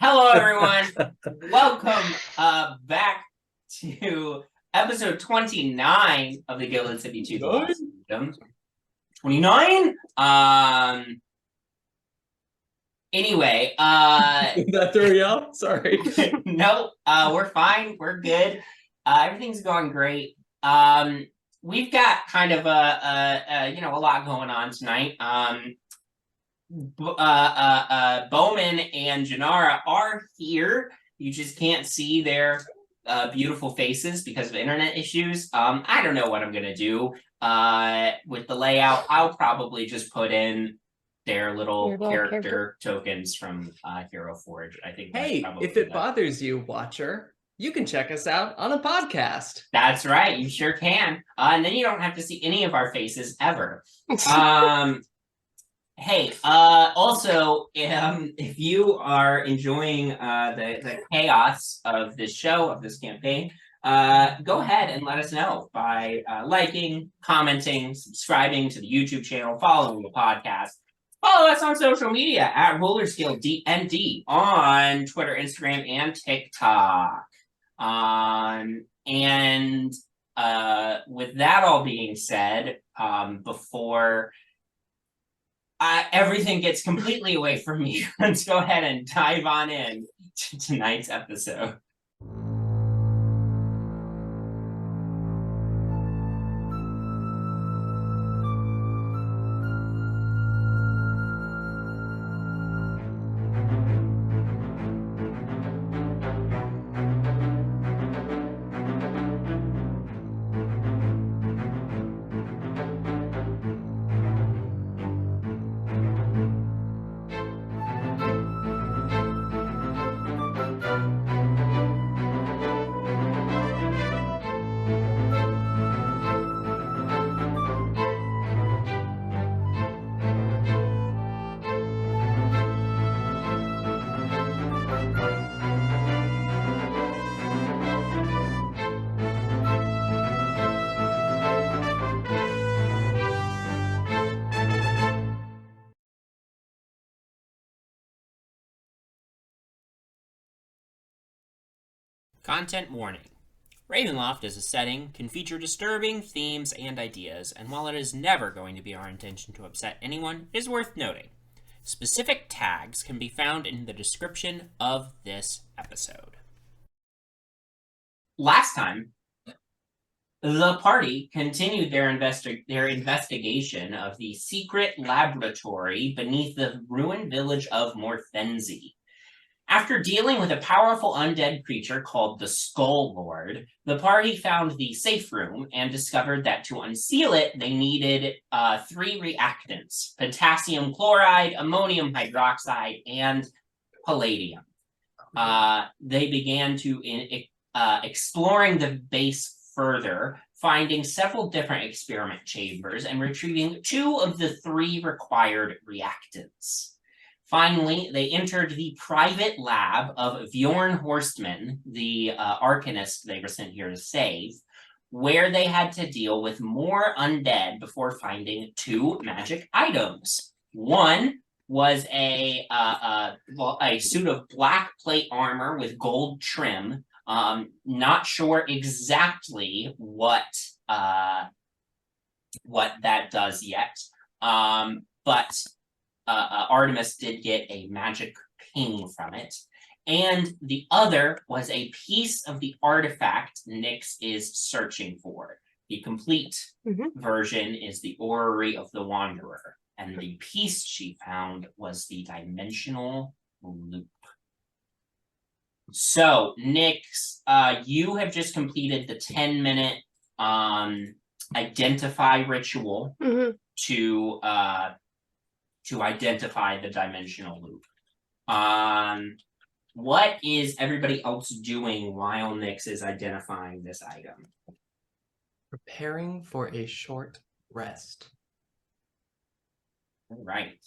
Hello, everyone. Welcome back to episode 29 of the Gilded City 2 The Last Kingdom. 29? Anyway, that threw you off? Sorry. No, we're fine. We're good. Everything's going great. We've got kind of a lot going on tonight. Bowmin and Jinarra are here. You just can't see their beautiful faces because of internet issues. I don't know what I'm gonna do with the layout. I'll probably just put in their little character tokens from Hero Forge. I think. Hey, if it bothers you, watcher, you can check us out on a podcast. That's right, you sure can. And then you don't have to see any of our faces ever. Hey, also, if you are enjoying the chaos of this show, of this campaign, go ahead and let us know by liking, commenting, subscribing to the YouTube channel, following the podcast. Follow us on social media at RollerSkillDND on Twitter, Instagram, and TikTok. With that all being said, before everything gets completely away from me, let's go ahead and dive on in to tonight's episode. Content warning. Ravenloft as a setting can feature disturbing themes and ideas, and while it is never going to be our intention to upset anyone, it is worth noting. Specific tags can be found in the description of this episode. Last time, the party continued their investigation of the secret laboratory beneath the ruined village of Morthenzi. After dealing with a powerful undead creature called the Skull Lord, the party found the safe room and discovered that to unseal it, they needed 3 reactants: potassium chloride, ammonium hydroxide, and palladium. They began to exploring the base further, finding several different experiment chambers and retrieving 2 of the 3 required reactants. Finally, they entered the private lab of Bjorn Horstman, the arcanist they were sent here to save, where they had to deal with more undead before finding 2 magic items. One was a suit of black plate armor with gold trim. Not sure exactly what that does yet, but Artemis did get a magic ping from it. And the other was a piece of the artifact Nyx is searching for. The complete version is the Orrery of the Wanderer. And the piece she found was the dimensional loop. So, Nyx, you have just completed the 10-minute identify ritual to identify the dimensional loop. What is everybody else doing while Nyx is identifying this item? Preparing for a short rest. All right.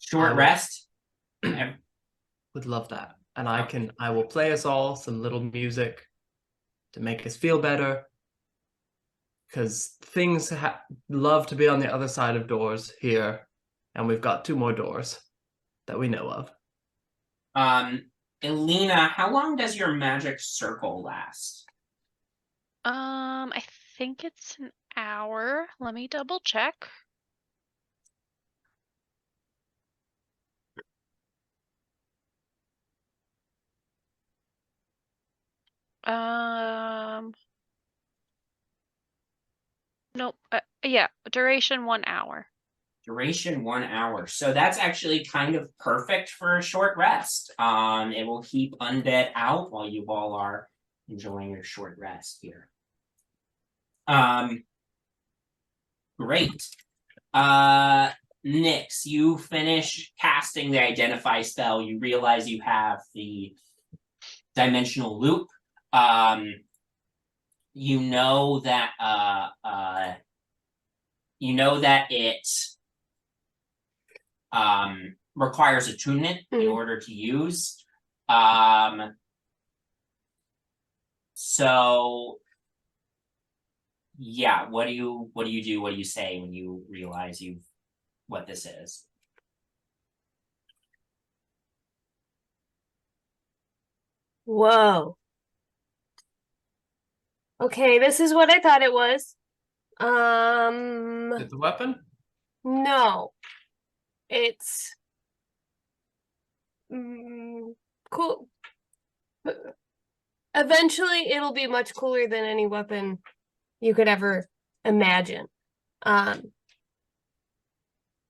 Short rest? Would love that. And I will play us all some little music to make us feel better. Because things love to be on the other side of doors here, and we've got 2 more doors that we know of. Elina, how long does your magic circle last? I think it's an hour. Let me double check. Nope. Yeah, duration 1 hour. Duration 1 hour. So that's actually kind of perfect for a short rest. It will keep undead out while you all are enjoying your short rest here. Great. Nyx, you finish casting the identify spell. You realize you have the dimensional loop. You know that it requires attunement in order to use. So yeah, what do you do? What do you say when you realize what this is? Whoa. Okay, this is what I thought it was. It's a weapon? No. It's cool. Eventually it'll be much cooler than any weapon you could ever imagine.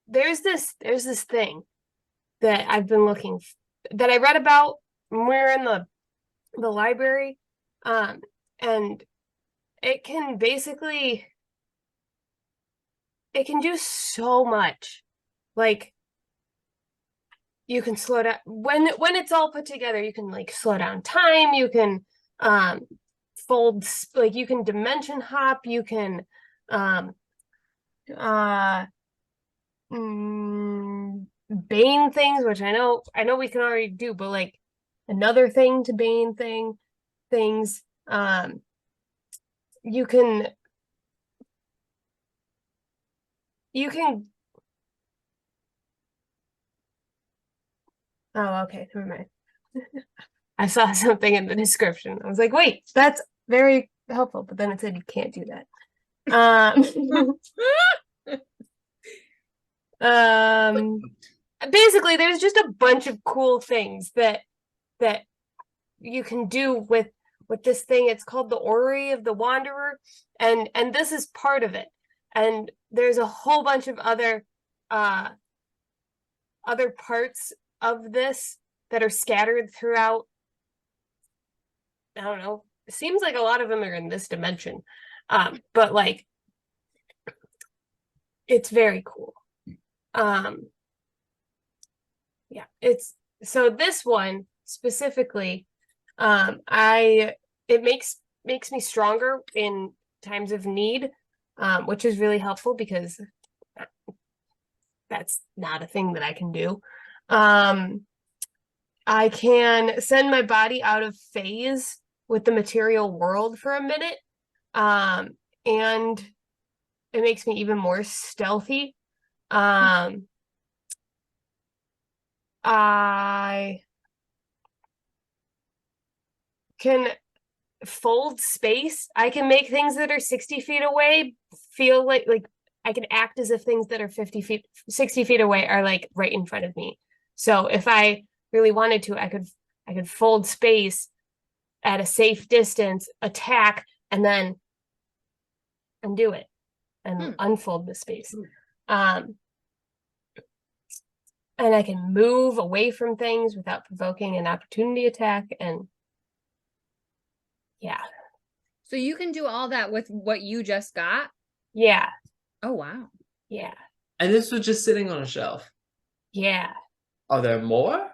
There's this thing that I've been that I read about when we were in the library. And it can basically do so much. Like, you can slow down when it's all put together. You can like slow down time. You can fold, like you can dimension hop. You can bane things, which I know we can already do, but like another thing to bane things. You can oh, okay, never mind. I saw something in the description. I was like, wait, that's very helpful, but then it said you can't do that. Basically there's just a bunch of cool things that you can do with this thing. It's called the Orrery of the Wanderer, and this is part of it. And there's a whole bunch of other parts of this that are scattered throughout. I don't know. It seems like a lot of them are in this dimension. But like it's very cool. Yeah, it's so this one specifically, it makes me stronger in times of need, which is really helpful because that's not a thing that I can do. I can send my body out of phase with the material world for a minute, and it makes me even more stealthy. I can fold space. I can make things that are 60 feet away feel like I can act as if things that are 60 feet away are like right in front of me. So if I really wanted to, I could fold space at a safe distance, attack, and then undo it and unfold the space. And I can move away from things without provoking an opportunity attack. And yeah. So you can do all that with what you just got? Yeah. Oh, wow. Yeah. And this was just sitting on a shelf. Yeah. Are there more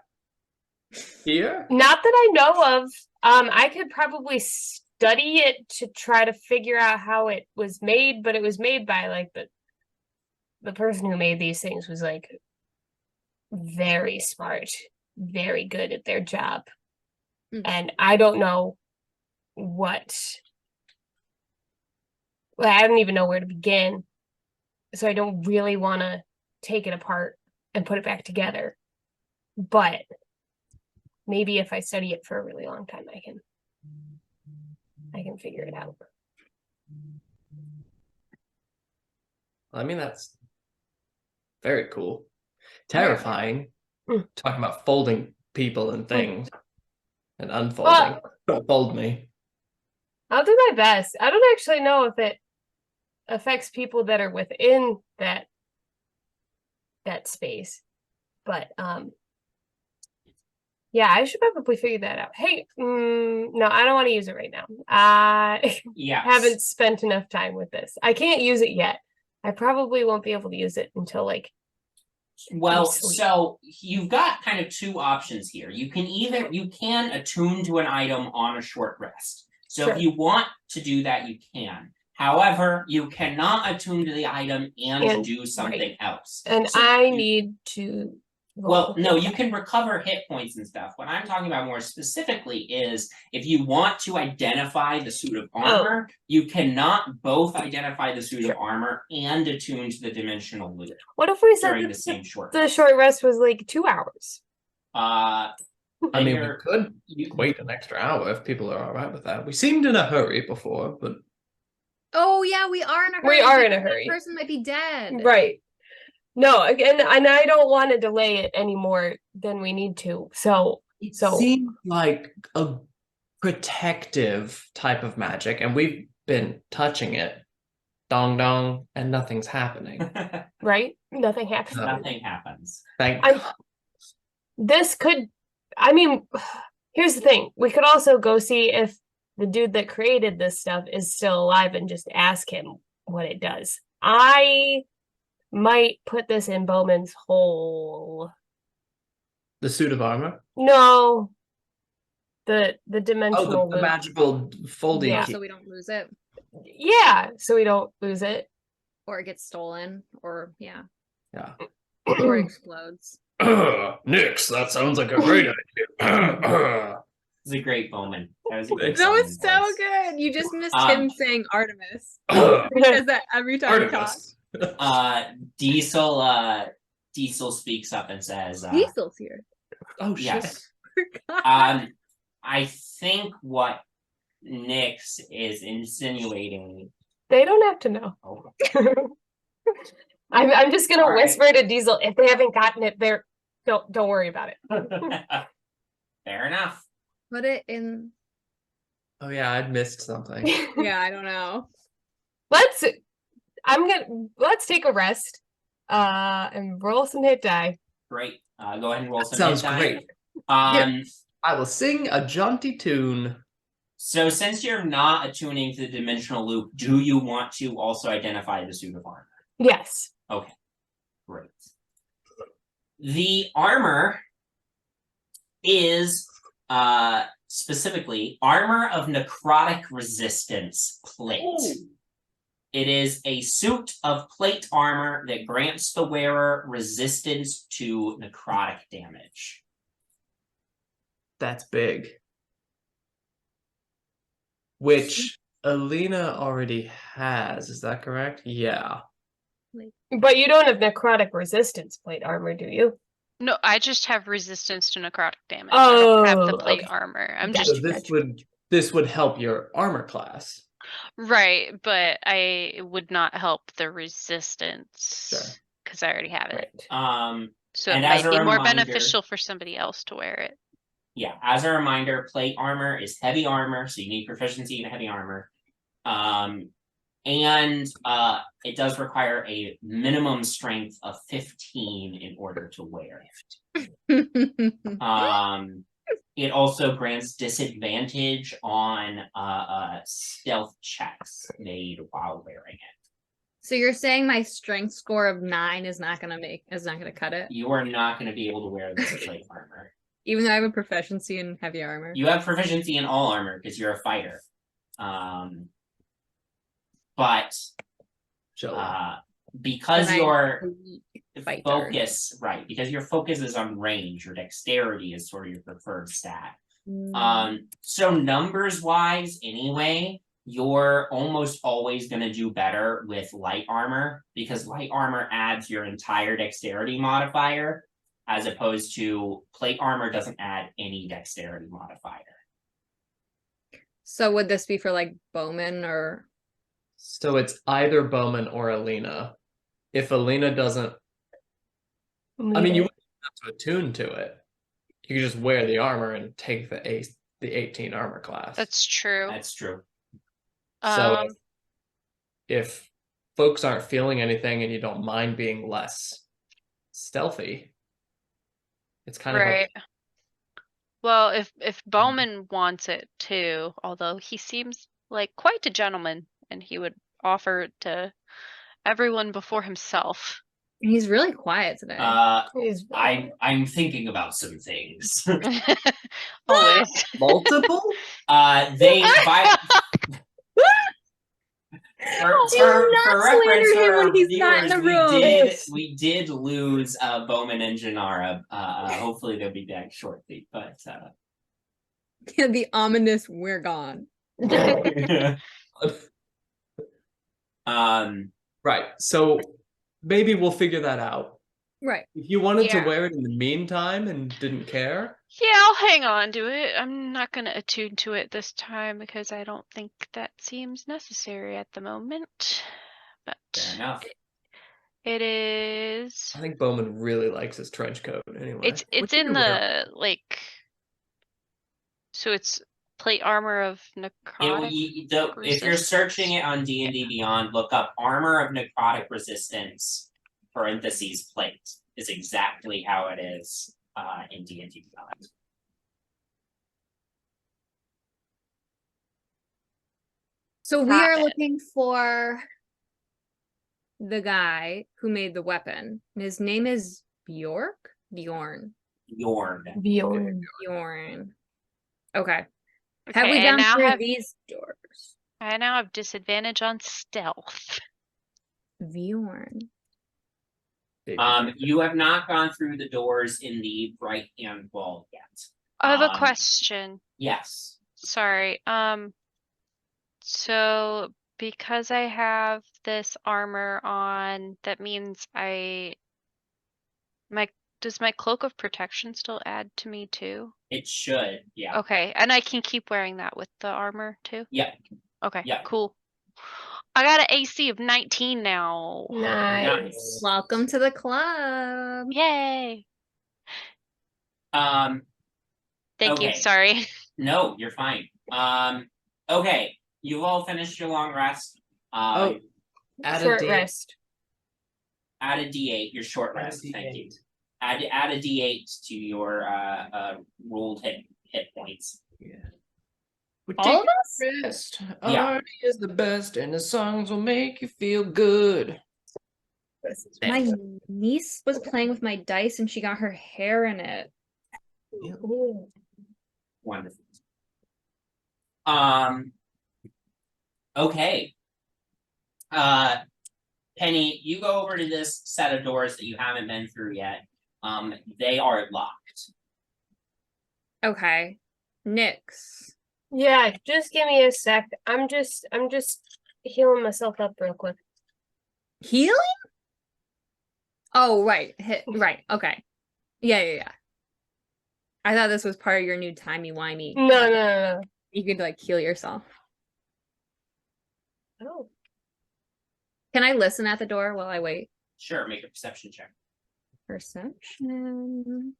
here? Not that I know of. I could probably study it to try to figure out how it was made, but it was made by like the person who made these things was like very smart, very good at their job. And I don't know I don't even know where to begin. So I don't really want to take it apart and put it back together. But maybe if I study it for a really long time, I can figure it out. I mean, that's very cool. Terrifying. Mm. Talking about folding people and things and unfolding. Don't fold me. I'll do my best. I don't actually know if it affects people that are within that space, but yeah, I should probably figure that out. Hey, no, I don't want to use it right now. I Yes. haven't spent enough time with this. I can't use it yet. I probably won't be able to use it until like Well, sleep. so you've got kind of two options here. You can attune to an item on a short rest. So Sure. if you want to do that, you can. However, you cannot attune to the item and do something else. And So I need to. Well, no, you can recover hit points and stuff. What I'm talking about more specifically is if you want to identify the suit of armor, you cannot both identify the suit of armor and attune to the dimensional loop What if we said during the that same short the rest. short rest was like 2 hours? I mean, we could wait an extra hour if people are all right with that. We seemed in a hurry before, but Oh yeah, we are in a hurry. We are in a because that hurry. person might be dead. Right. No, again, and I don't want to delay it any more than we need to. So it seemed like a protective type of magic, and we've been touching it, dong dong, and nothing's happening. right, nothing happens. Nothing happens. Thank God. This could, I mean, here's the thing. We could also go see if the dude that created this stuff is still alive and just ask him what it does. I might put this in Bowman's hole. The suit of armor? No. The dimensional Oh, the loop. magical folding Yeah. key. So we don't lose it, Yeah, so we don't lose it. or it gets stolen, or yeah, Yeah. or it explodes. Nyx, that sounds like a great idea. It's a great Bowmin. That was a great That was Bowmin so voice. good. You just missed Um, him saying Artemis. He says that every time he talks. Artemis. Diesel speaks up and says, Diesel's here. Oh shit. yes. Forgot. I think what Nyx is insinuating. They don't have to know. Oh, I'm just gonna All right. whisper to Diesel if they haven't gotten it. Don't worry about it. fair enough. Put it in. Oh yeah, I'd missed something. Yeah, I don't know. Let's take a rest. And roll some hit die. Great. Go ahead and roll some Sounds hit die. great. I will sing a jaunty tune. So since you're not attuning to the dimensional loop, do you want to also identify the suit of armor? Yes. Okay, great. The armor is specifically armor of necrotic resistance plate. Ooh. It is a suit of plate armor that grants the wearer resistance to necrotic damage. That's big. Which Elina already has, is that correct? Yeah. But you don't have necrotic resistance plate armor, do you? No, I just have resistance to necrotic damage. I don't have the Oh, plate okay. armor. I'm Gotcha. just So this would help your armor class. right, but I would not help the resistance Sure. because I already have it. Right. So And it as might a be more reminder- beneficial for somebody else to wear it. Yeah, as a reminder, plate armor is heavy armor, so you need proficiency in heavy armor. And it does require a minimum strength of 15 in order to wear it. It also grants disadvantage on stealth checks made while wearing it. So you're saying my strength score of 9 is not gonna cut it? You are not going to be able to wear this plate armor. Even though I have a proficiency in heavy armor. You have proficiency in all armor because you're a fighter. But Sure. because Then your I'm a weak fighter. focus, right, because your focus is on range, your dexterity is sort of your preferred stat. So numbers wise, anyway, you're almost always going to do better with light armor because light armor adds your entire dexterity modifier. as opposed to plate armor doesn't add any dexterity modifier. So would this be for like Bowmin or So it's either Bowmin or Elina. If Elina doesn't, I mean, you wouldn't have to attune to it. You could just wear the armor and take the 18 armor class. That's true. That's true. So Um, if folks aren't feeling anything and you don't mind being less stealthy, it's kind of right. Well, if Bowmin wants it too, although he seems like quite a gentleman, and he would offer it to everyone before himself. he's really quiet today. I'm thinking about some things. Always. multiple. They by Do not slander him when he's not in the room. we did lose Bowmin and Jinarra. Hopefully they'll be back shortly, but The ominous "we're gone." Right. So maybe we'll figure that out. Right. If you wanted to Yeah. wear it in the meantime and didn't care, Yeah, I'll hang on to it. I'm not gonna attune to it this time because I don't think that seems necessary at the moment. But fair enough. it is. I think Bowmin really likes his trench coat anyway. It's What in you wear? the like. So it's plate armor of necrotic. If you're searching it on D&D Beyond, look up armor of necrotic resistance (parentheses plate) is exactly how it is in D&D Beyond. So we Got are it. looking for the guy who made the weapon. His name is Bjorn. Bjorn. Bjorn. Okay. Okay, Have we I gone now through have these doors? I now have disadvantage on stealth. Bjorn. You have not gone through the doors in the right hand wall yet. I have a Um, question. Yes. Sorry. So because I have this armor on, that means does my cloak of protection still add to me too? It should, yeah. Okay, and I can keep wearing that with the armor too? Yeah. Okay, Yeah. cool. I got an AC of 19 now. Nice. Welcome to the club. Yay. Um, Thank you. Okay. Sorry. no, you're fine. Okay, you've all finished your long rest. Oh, add Short a D. rest. Add a D8, your short Add a rest, thank you. D8. Add a D8 to your rolled hit points. Yeah. We're All of taking us? rest. Yeah. Artie is the best, and the songs will make you feel good. My niece was playing with my dice and she got her hair in it. Ooh. Wonderful. Okay. Penny, you go over to this set of doors that you haven't been through yet. They are locked. Okay. Nyx. Yeah, just give me a sec. I'm just healing myself up real quick. Healing? Oh, right. Right. Okay. Yeah. I thought this was part of your new timey-wimey. No. You could like heal yourself. Oh. Can I listen at the door while I wait? Sure, make a perception check. Perception.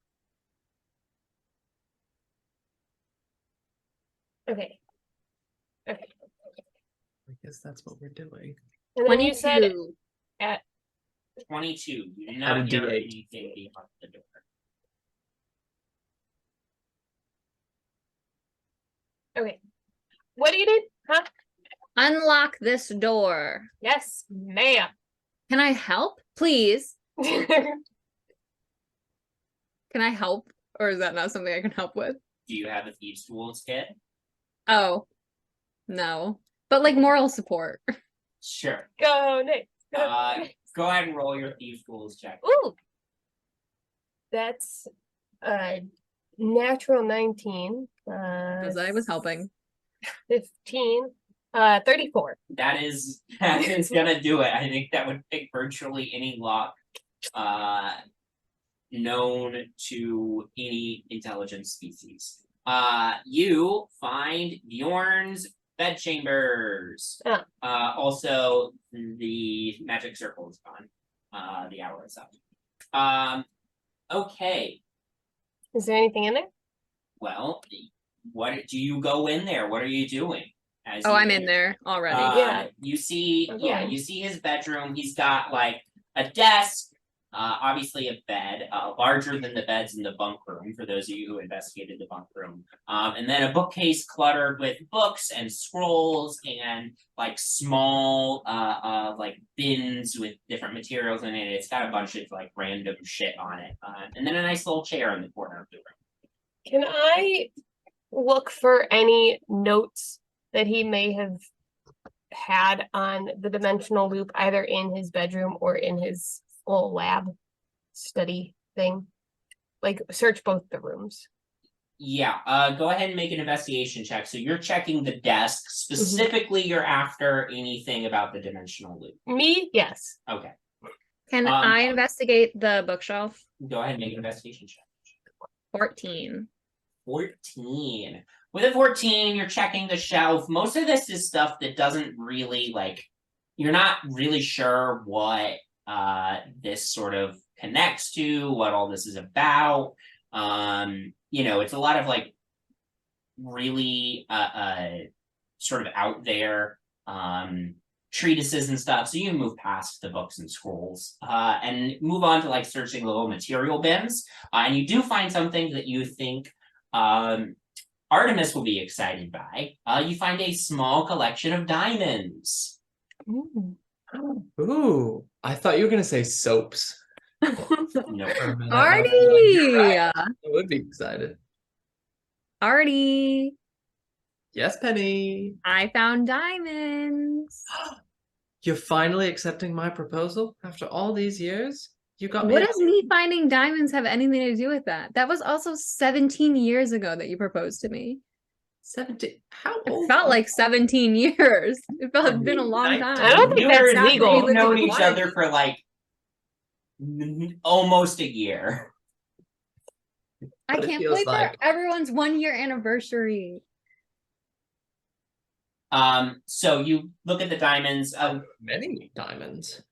Okay. I guess that's what we're doing. And then you said 22. at 22. You do Add not a hear D8. anything beyond the door. okay. What do you need? Huh? Unlock this door. Yes, ma'am. Can I help? Please. I Can I help? Or is that not something I can help with? Do you have a Thieves' Tools kit? Oh. No. But like moral support. Sure. Go Nick. Go, Nick. Go ahead and roll your Thieves' Tools check. Ooh. That's natural 19. Because I was helping. 15. 34. That is gonna do it. I think that would pick virtually any lock known to any intelligent species. You find Bjorn's bedchambers. Oh. Also, the magic circle is gone. The hour is up. Okay. Is there anything in there? Well, what do you go in there? What are you doing? Oh, I'm in there already. Yeah. You see, Okay. you see his bedroom. He's got like a desk, obviously a bed, larger than the beds in the bunk room, for those of you who investigated the bunk room. And then a bookcase cluttered with books and scrolls and like small like bins with different materials in it. It's got a bunch of like random shit on it. And then a nice little chair in the corner of the room. Can I look for any notes that he may have had on the dimensional loop, either in his bedroom or in his little lab study thing? Like, search both the rooms. Yeah, go ahead and make an investigation check. So you're checking the desk. Specifically, you're after anything about the dimensional loop. Me? Yes. Okay, Can I investigate the bookshelf? go ahead and make an investigation check. 14. 14. With a 14, you're checking the shelf. Most of this is stuff that doesn't really like, you're not really sure what this sort of connects to, what all this is about. You know, it's a lot of like really sort of out there treatises and stuff. So you can move past the books and scrolls and move on to like searching the little material bins. And you do find something that you think Artemis will be excited by. You find a small collection of diamonds. Ooh, I thought you were gonna say soaps. No. Artie! I would be excited. Artie! Yes, Penny. I found diamonds. You're finally accepting my proposal after all these years? You got me. What does me finding diamonds have anything to do with that? That was also 17 years ago that you proposed to me. 17. How It old? felt like 17 years. It felt it's been a long 19. time. I don't think You that's were legal. You've known each Why? other for like almost a year. I But it can't feels wait like- for everyone's 1-year anniversary. So you look at the diamonds. Many diamonds.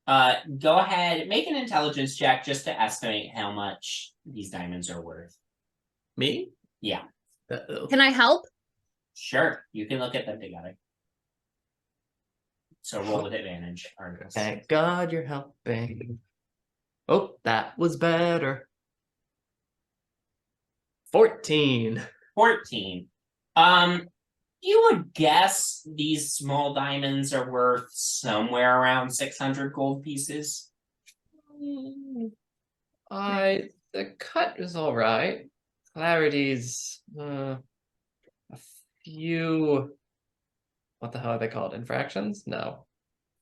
Go ahead, make an intelligence check just to estimate how much these diamonds are worth. Me? Yeah. Uh-oh. Can I help? Sure, you can look at them together. So roll with advantage, Artemis. Thank God you're helping. Oh, that was better. 14. 14. You would guess these small diamonds are worth somewhere around 600 gold pieces. The cut is all right. Clarity's a few. What the hell are they called? Infractions? No.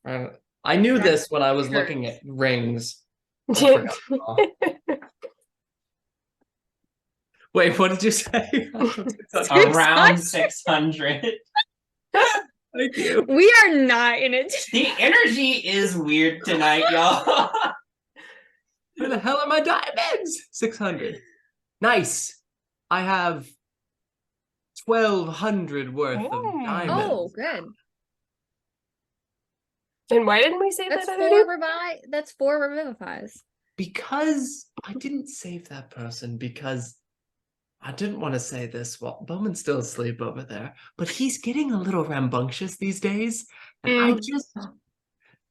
I knew this when I was looking at rings. I forgot them all. Wait, what did you say? Around 600. Thank you. We are not in it. The energy is weird tonight, y'all. Where the hell are my diamonds? 600. Nice. I have 1,200 worth of diamonds. Oh, good. And why didn't we say That's that? 4 revivifies. Because I didn't save that person because I didn't want to say this. Well, Bowman's still asleep over there, but he's getting a little rambunctious these days. And I just,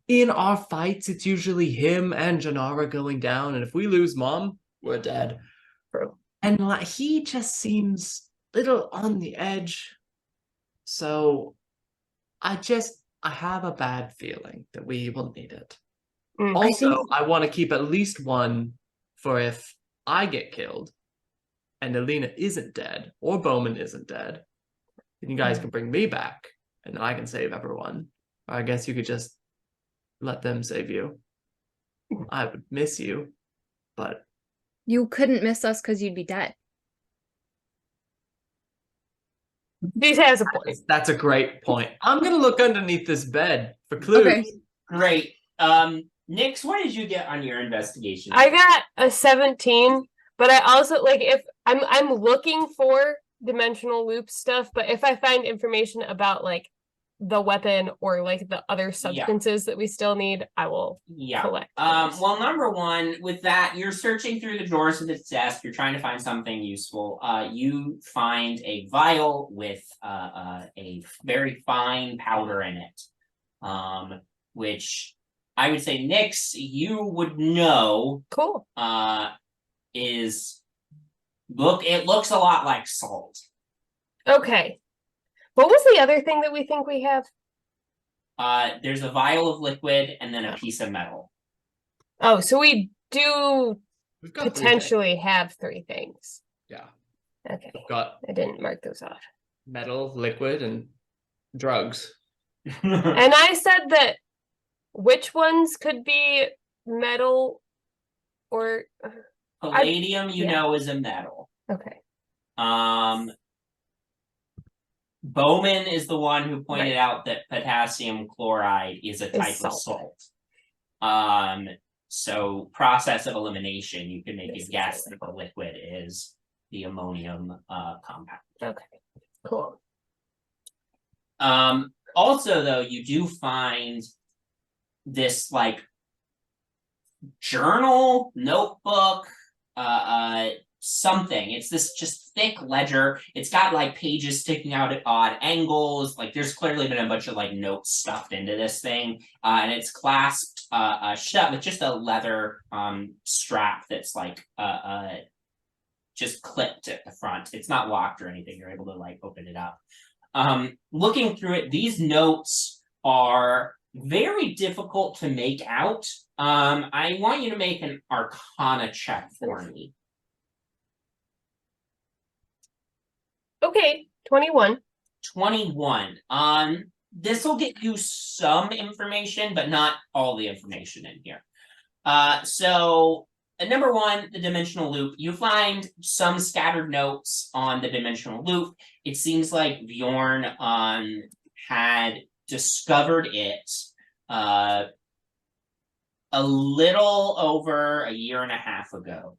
in our fights, it's usually him and Jinarra going down. And if we lose Mom, we're dead. True. And like, he just seems a little on the edge. So I have a bad feeling that we will need it. Also, I want to keep at least one for if I get killed and Elina isn't dead or Bowmin isn't dead, then you guys can bring me back and I can save everyone. Or I guess you could just let them save you. I would miss you, but You couldn't miss us because you'd be dead. This has a point. that's a great point. I'm gonna look underneath this bed for clues. Okay. Great. Nyx, what did you get on your investigation? I got a 17, but I also like if I'm looking for dimensional loop stuff, but if I find information about like the weapon or like the other substances that we still need, I will collect those. Well, number one, with that, you're searching through the drawers of its desk, you're trying to find something useful. You find a vial with a very fine powder in it. Which I would say, Nyx, you would know Cool. it looks a lot like salt. Okay. What was the other thing that we think we have? There's a vial of liquid and then a piece of metal. Oh, so we do We've got 3 things. potentially have 3 things. Yeah. Okay. We've got I didn't mark those off. metal, liquid, and drugs. And I said that which ones could be metal or Palladium, you yeah. know, is a metal. okay. Bowmin is the one who pointed Right. out that potassium chloride is a type of salt. salt. So process of elimination, you can make This a is guess a that the liquid is the ammonium compound. Okay. Cool. Also, though, you do find this like journal, notebook, something. It's this just thick ledger. It's got like pages sticking out at odd angles. Like there's clearly been a bunch of like notes stuffed into this thing. And it's clasped shut with just a leather strap that's like just clipped at the front. It's not locked or anything. You're able to like open it up. Looking through it, these notes are very difficult to make out. I want you to make an Arcana check for me. Okay. 21. 21. This will get you some information, but not all the information in here. So number one, the dimensional loop. You find some scattered notes on the dimensional loop. It seems like Bjorn had discovered it a little over a year and a half ago.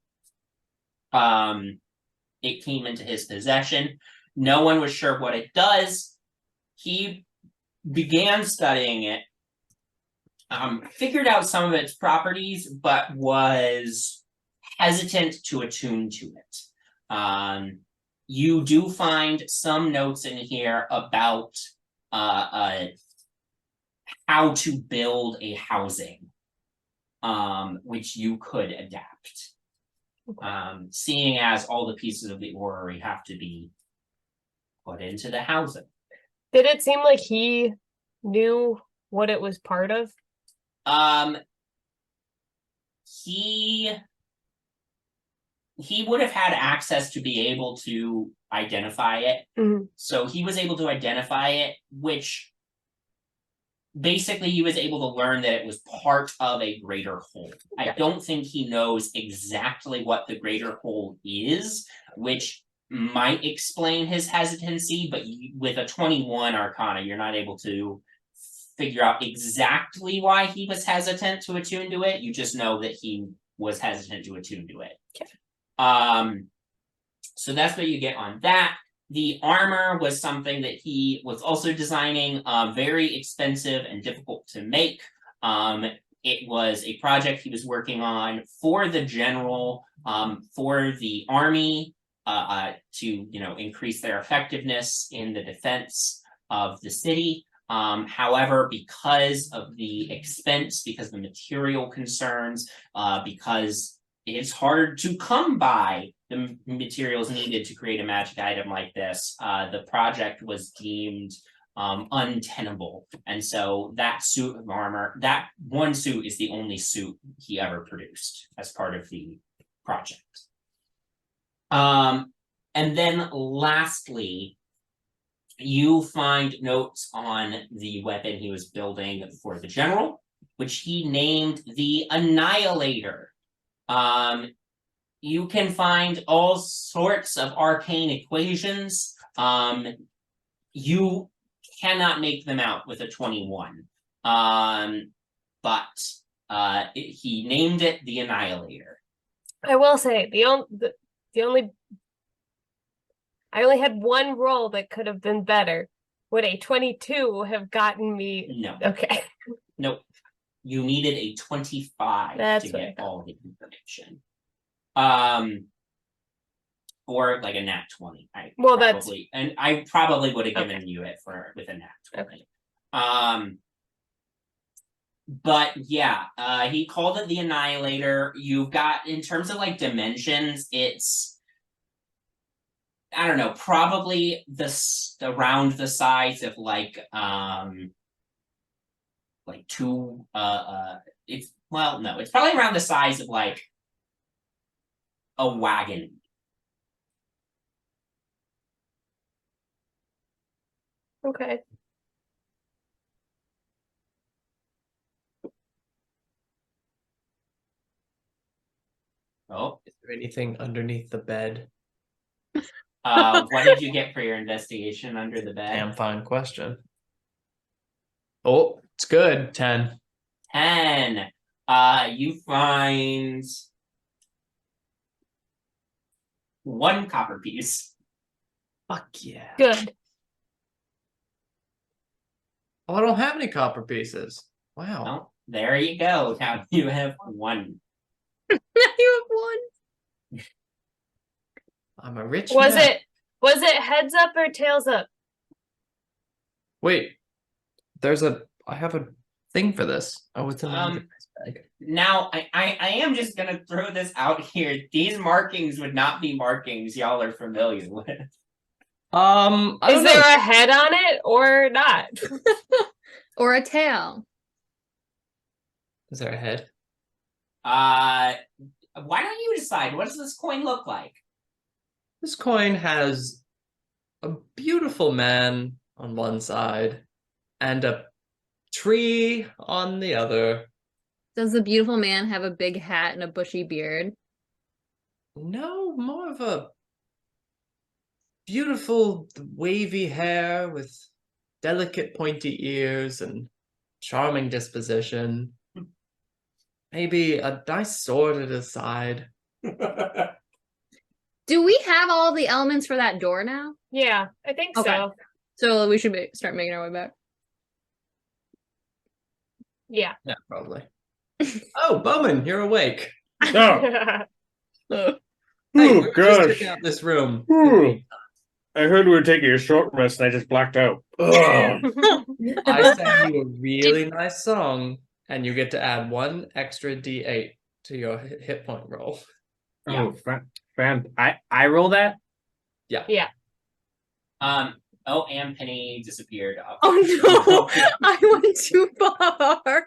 It came into his possession. No one was sure what it does. He began studying it, figured out some of its properties, but was hesitant to attune to it. You do find some notes in here about how to build a housing, which you could adapt. Seeing as all the pieces of the orrery have to be put into the housing. Did it seem like he knew what it was part of? He would have had access to be able to identify it. Mhm. So he was able to identify it, which basically he was able to learn that it was part of a greater whole. I don't think he knows exactly what the greater whole is, which might explain his hesitancy, but with a 21 Arcana, you're not able to figure out exactly why he was hesitant to attune to it. You just know that he was hesitant to attune to it. Okay. So that's what you get on that. The armor was something that he was also designing, very expensive and difficult to make. It was a project he was working on for the general, for the army, to increase their effectiveness in the defense of the city. However, because of the expense, because of the material concerns, because it's hard to come by the materials needed to create a magic item like this, the project was deemed untenable. And so that suit of armor, that one suit is the only suit he ever produced as part of the project. And then lastly, you find notes on the weapon he was building for the general, which he named the Annihilator. You can find all sorts of arcane equations. You cannot make them out with a 21. But He named it the Annihilator. I will say the only I only had one roll that could have been better. Would a 22 have gotten me? No, Okay. nope. You needed a 25 That's to what I get thought. all the information. Or like a nat 20. I probably would have given you it with a nat 20. Okay. But yeah, he called it the Annihilator. You've got, in terms of like dimensions, it's, I don't know, probably around the size of like two it's, well, no, it's probably around the size of like a wagon. Okay. Oh, Is there anything underneath the bed? what did you get for your investigation under the bed? Damn fine question. Oh, it's good. 10. 10. You find 1 copper piece. Fuck yeah. Good. Oh, I don't have any copper pieces. Wow. Well, there you go. Now you have 1. You have one. I'm a rich Was man. it heads up or tails up? Wait. I have a thing for this. Oh, it's in my bag. Now I am just gonna throw this out here. These markings would not be markings y'all are familiar with. I Is don't there know. a head on it or not? Or a tail. Is there a head? Why don't you decide? What does this coin look like? This coin has a beautiful man on one side and a tree on the other. Does the beautiful man have a big hat and a bushy beard? No, more of a beautiful wavy hair with delicate pointy ears and charming disposition. Maybe a nice sword at his side. Do we have all the elements for that door now? Yeah, I think Okay. so. So we should start making our way back. Yeah. Yeah, probably. Oh, Bowmin, you're awake. Oh, Hey, oh we're just gosh. checking out this room. Ooh. I heard we were taking a short rest and I just blacked out. Ugh. I sang you a really nice song, and you get to add 1 extra D8 to your hit point roll. Yeah. Oh, fan. I roll that? Yeah. Oh, and Penny disappeared. Oh no! I went too far.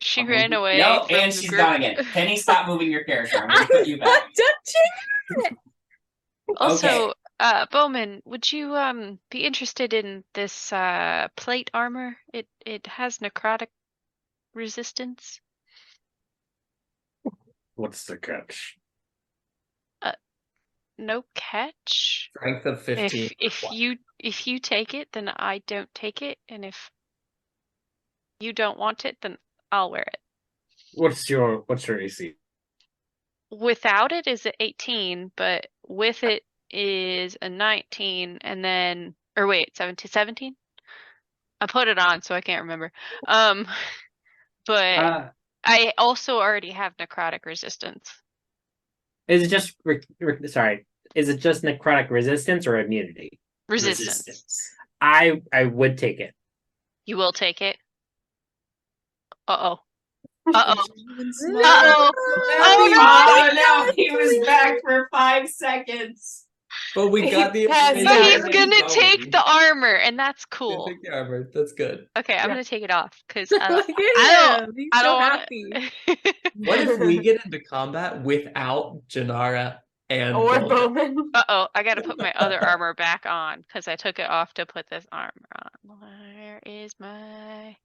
She ran away. No, from and the she's group. gone again. Penny, stop moving your character. I'm gonna I'm put you back. not touching it. Also, Bowmin, would you be interested in this plate armor? It has necrotic resistance. What's the catch? No catch. Strength of 15. If you take it, then I don't take it, and if you don't want it, then I'll wear it. What's your AC? Without it is an 18, but with it is a 19, and then 17. I put it on, so I can't remember. But I also already have necrotic resistance. Is it just sorry? Is it just necrotic resistance or immunity? Resistance. I would take it. You will take it. Uh-oh. Uh-oh. No. Uh-oh. Oh no, he was back for 5 seconds. But we got the But But he's information. gonna Going. take the armor, and that's He's cool. gonna take the armor. That's good. Okay, I'm Yeah. gonna take it off because Look I at him. He's I so don't happy. What if we get into combat without Jinarra and Or Bowmin? Bowmin. Uh-oh, I gotta put my other armor back on because I took it off to put this armor on. Where is my...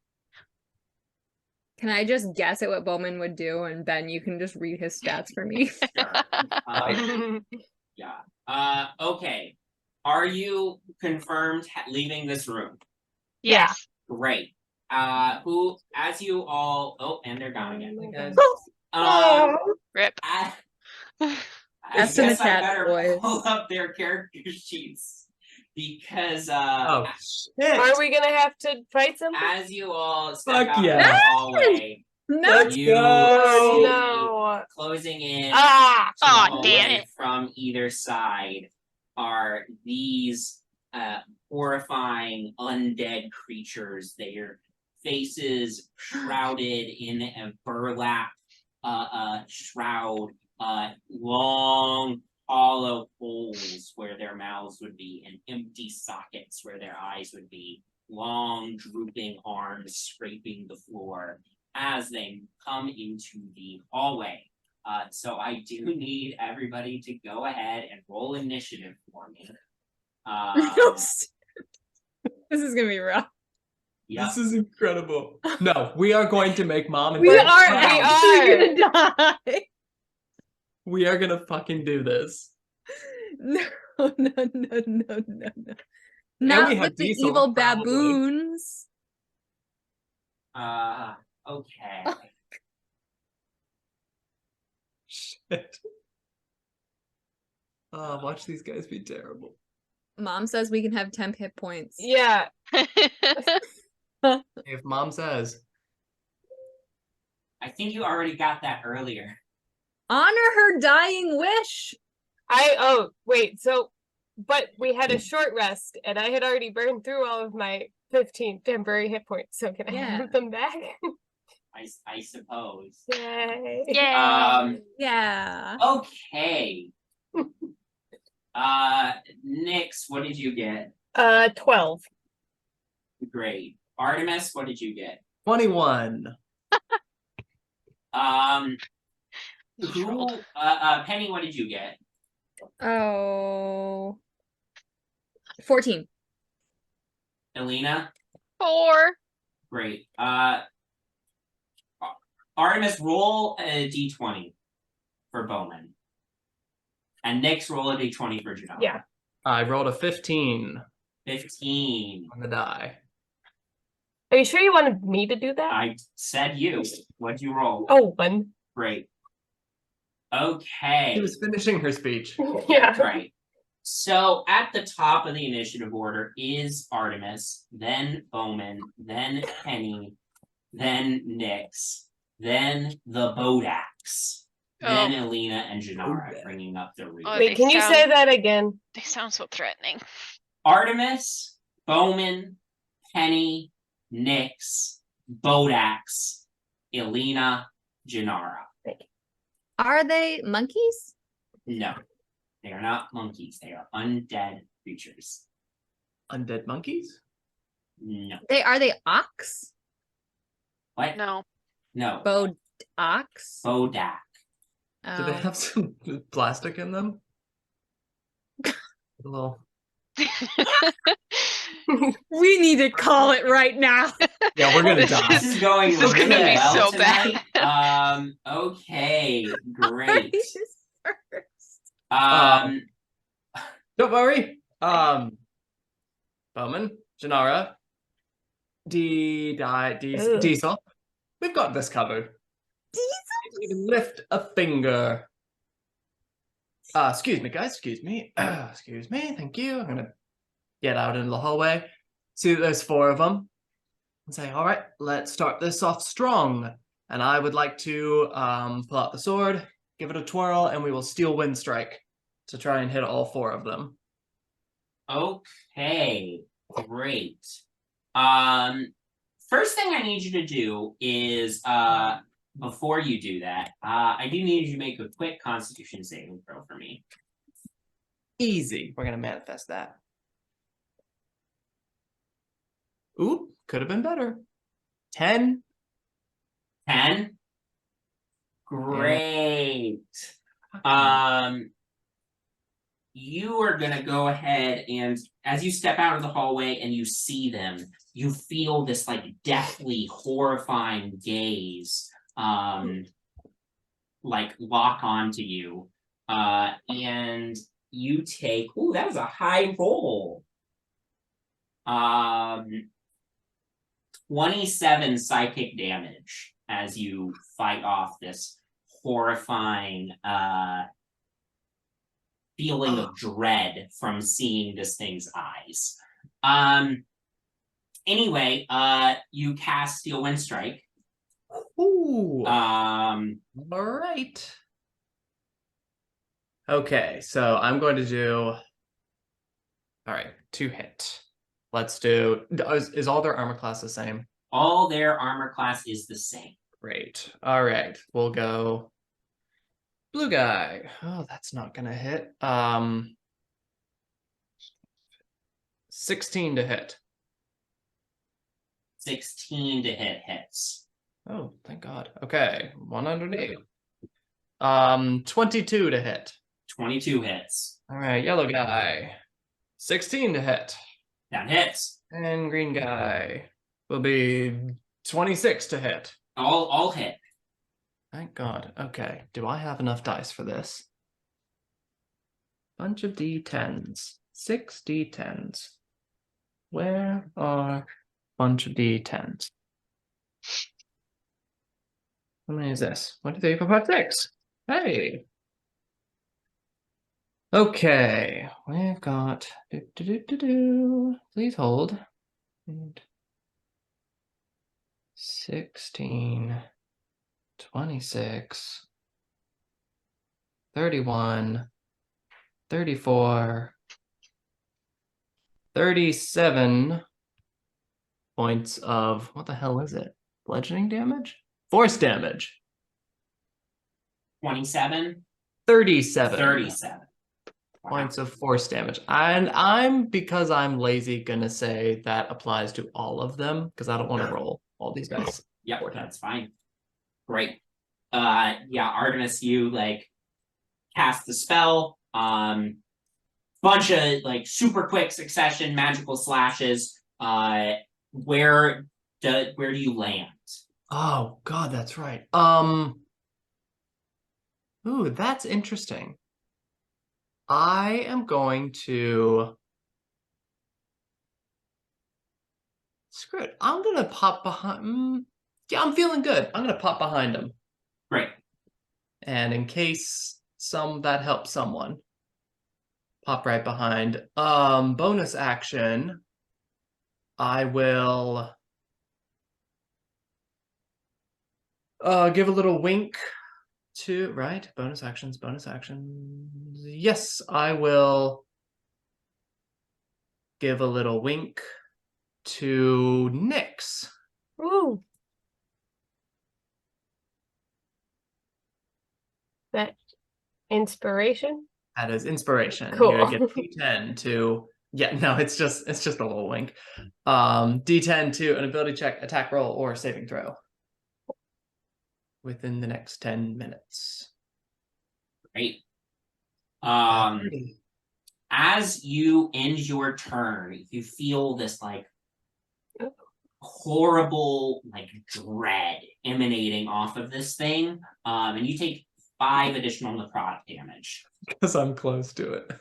Can I just guess at what Bowmin would do, and Ben, you can just read his stats for me? Yeah. Okay. Are you confirmed leaving this room? Yes. Great. who, as you all, and they're gone again. Guys. Rip. I That's in the guess I chat, better boys. pull up their character sheets because Oh shit! Are we gonna have to fight something? as you all step Fuck out yeah. of the hallway, No. Let's you go. see No. closing in Ah! to the Aw, hallway damn it. from either side are these horrifying undead creatures. Their faces shrouded in a burlap shroud, long hollow holes where their mouths would be, and empty sockets where their eyes would be, long drooping arms scraping the floor as they come into the hallway. So I do need everybody to go ahead and roll initiative for me. This is gonna be rough. Yep. This is incredible. No, we are going to make mom and We dad are proud. actually gonna die. We are gonna fucking do this. No, no, no, no, no, no. we Not have with the Diesel, evil probably. baboons. Okay. Shit. Oh, watch these guys be terrible. Mom says we can have temp hit points. Yeah. If mom says, I think you already got that earlier. Honor her dying wish. But we had a short rest and I had already burned through all of my 15 temporary hit points, so can I Yeah. have them back? I suppose. Yay. Yay. Yeah. Okay. Nyx, what did you get? 12. Great. Artemis, what did you get? 21. Penny, what did you get? Oh. 14. Elina? 4. Great. Artemis, roll a d20 for Bowmin. And Nyx, roll a d20 for Jinarra. Yeah. I rolled a 15 15. on the die. Are you sure you wanted me to do that? I said you. What'd you roll? Oh, 1. Great. Okay. She was finishing her speech. Yeah. Right. So at the top of the initiative order is Artemis, then Bowmin, then Penny, then Nyx, then the Bodax, then Elina and Jinarra, bringing up the rear. Oh, Wait, they can you sound- say that again? They sound so threatening. Artemis, Bowmin, Penny, Nyx, Bodax, Elina, Jinarra. Are they monkeys? No, they are not monkeys. They are undead creatures. Undead monkeys? No. Are they ox? What? No. No. Ox? Bodak. Do they Oh. have some plastic in them? A little. We need to call it right now. Yeah, we're gonna This die. This is going This is really gonna be well so bad. tonight. Okay, great. Um, Don't worry. Bowmin, Jinarra, Ugh. Diesel. We've got this covered. Diesel? Even lift a finger. Excuse me, guys. Excuse me. Excuse me. Thank you. I'm gonna get out into the hallway. See, there's 4 of them. And say, all right, let's start this off strong. And I would like to pull out the sword, give it a twirl, and we will steal wind strike to try and hit all 4 of them. Okay, great. First thing I need you to do is before you do that, I do need you to make a quick Constitution saving throw for me. Easy. We're gonna manifest that. Ooh, could have been better. 10. 10. Great. You are gonna go ahead and as you step out of the hallway and you see them, you feel this like deathly horrifying gaze like lock onto you. And you take, ooh, that was a high roll. 27 psychic damage as you fight off this horrifying feeling of dread from seeing this thing's eyes. Anyway, you cast Steel Wind Strike. Ooh. All right. Okay, so I'm going to do. All right, 2 hit. Let's do. Is all their armor class the same? All their armor class is the same. Great. All right, we'll go. Blue guy. Oh, that's not gonna hit. 16 to hit. 16 to hit hits. Oh, thank God. Okay, 108. 22 to hit. 22 hits. All right, yellow guy. 16 to hit. That hits. And green guy will be 26 to hit. All hit. Thank God. Okay, do I have enough dice for this? Bunch of D10s. 6 D10s. Where are bunch of D10s? How many is this? 1, 2, 3, 4, 5, 6. Hey. Okay, we've got. Please hold. 16, 26, 31, 34, 37 points of, what the hell is it? Bludgeoning damage? Force damage. 27. 37. 37. Wow. Points of force damage. And because I'm lazy, gonna say that applies to all of them because I don't want to roll all these dice. Yep, that's fine. Great. Yeah, Artemis, you cast the spell. Bunch of super quick succession magical slashes. Where do you land? Oh God, that's right. Ooh, that's interesting. I am going to screw it. I'm gonna pop behind. Yeah, I'm feeling good. I'm gonna pop behind him. Great. And in case that helps someone, pop right behind. Bonus action. I will give a little wink to bonus actions. Yes, I will give a little wink to Nyx. Ooh. That inspiration? That is inspiration. Cool. You get D10 to no, it's just a little wink. D10 to an ability check, attack roll, or saving throw within the next 10 minutes. Great. As you end your turn, you feel this horrible dread emanating off of this thing. And you take 5 additional necrotic damage. Because I'm close to it.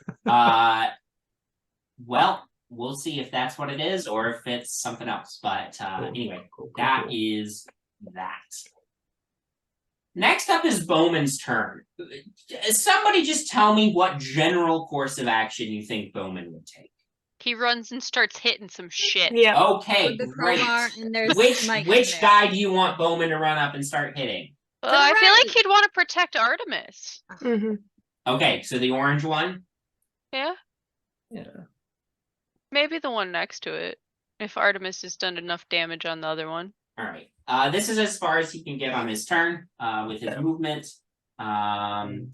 Well, we'll see if that's what it is or if it's something else. But anyway, that is that. Next up is Bowmin's turn. Somebody just tell me what general course of action you think Bowmin would take. He runs and starts hitting some shit. Yeah. Okay, With the great. crowbar, and there's Which Mike in there. guy do you want Bowmin to run up and start hitting? I feel like right. he'd want to protect Artemis. Mm-hmm. Okay, so the orange one. Yeah, Yeah. maybe the one next to it. If Artemis has done enough damage on the other one. All right. This is as far as he can get on his turn with his movement. He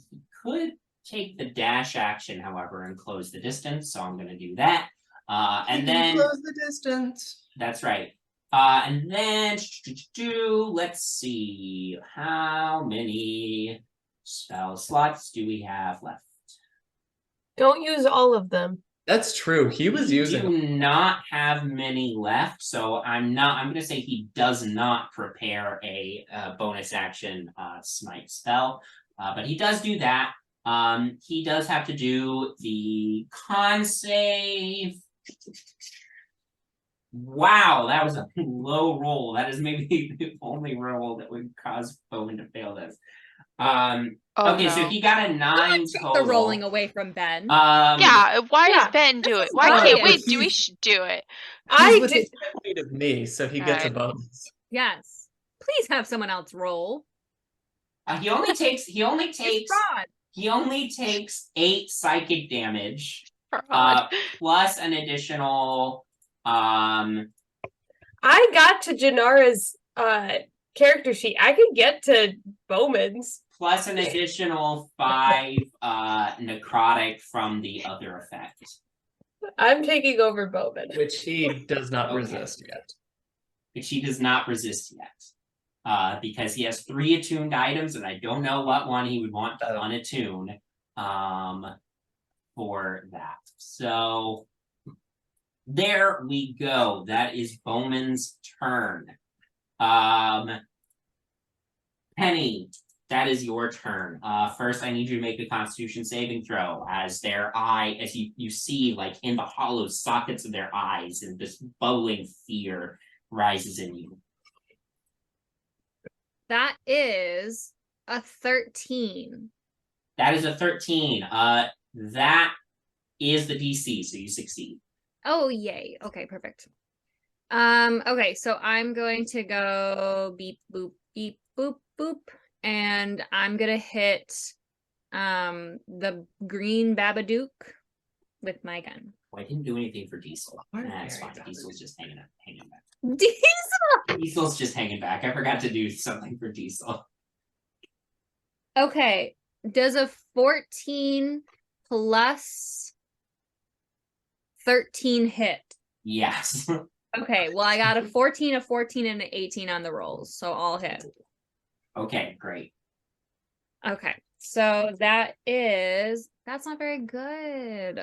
could take the dash action, however, and close the distance. So I'm going to do that. And then close the distance. That's right. And then let's see, how many spell slots do we have left? Don't use all of them. That's true. He was We using. do not have many left, so I'm going to say he does not prepare a bonus action smite spell, but he does do that. He does have to do the con save. Wow, that was a low roll. That is maybe the only roll that would cause Bowmin to fail this. Oh, Okay, so no. he got a 9 Took total. the rolling away from Ben. Yeah, why yeah, does Ben do it? is Why can't we biased. do we should do it? He's I within did. 10 feet of me, so he gets a Alright. bonus. Yes. Please have someone else roll. He only takes It's fraud. he only takes 8 psychic damage, Fraud. plus an additional I got to Jinarra's character sheet. I could get to Bowman's. plus an additional 5 necrotic from the other effect. I'm taking over Bowman. Which he does not Okay. resist yet. Which he does not resist yet. Because he has 3 attuned items, and I don't know what one he would want to unattune for that. So there we go. That is Bowman's turn. Penny, that is your turn. First, I need you to make a Constitution saving throw as you see, like in the hollow sockets of their eyes, and this bubbling fear rises in you. That is a 13. That is a 13. That is the DC, so you succeed. Oh, yay. Okay, perfect. Okay, so I'm going to go beep boop beep boop boop, and I'm gonna hit the green Babadook with my gun. Well, I didn't do anything for Diesel. Very That's fine. bad. Diesel's just hanging back. Diesel. Diesel's just hanging back. I forgot to do something for Diesel. Okay, does a 14 plus 13 hit? Yes. Okay, well, I got a 14, a 14, and an 18 on the rolls, so all hit. Okay, great. Okay, so that's not very good.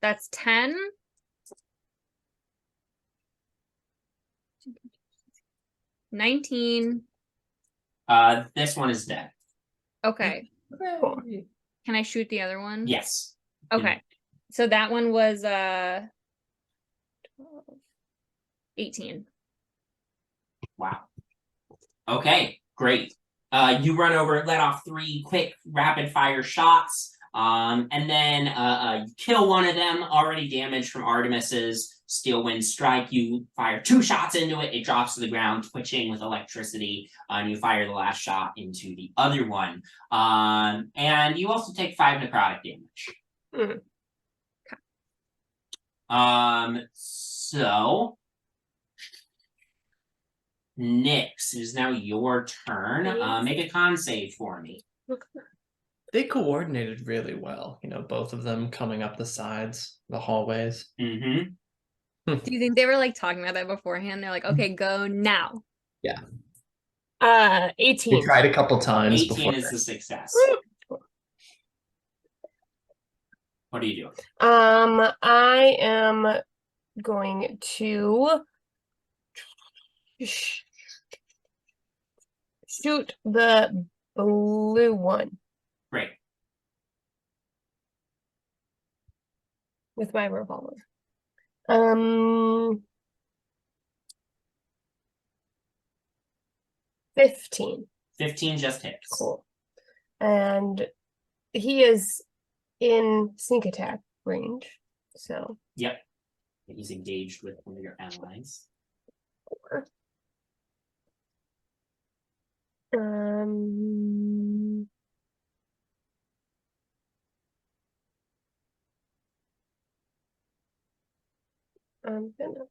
That's 10. $19. This one is dead. Okay, Cool. can I shoot the other one? Yes. Okay, so that one was 12, 18. Wow. Okay, great. You run over, let off 3 quick rapid fire shots, and then you kill one of them, already damaged from Artemis's steel wind strike. You fire 2 shots into it, it drops to the ground, twitching with electricity, and you fire the last shot into the other one. And you also take 5 necrotic damage. So Nyx, it is now your turn. Make a con save for me. They coordinated really well, both of them coming up the sides, the hallways. Mm-hmm. Do you think they were like talking about that beforehand? They're like, okay, go now. Yeah. 18. We tried a couple times 18 before. is the success. What are you doing? I am going to shoot the blue one Great. with my revolver. 15. 15 just hits. Cool. And he is in sneak attack range. So Yep. He's engaged with one of your allies. 4. I'm gonna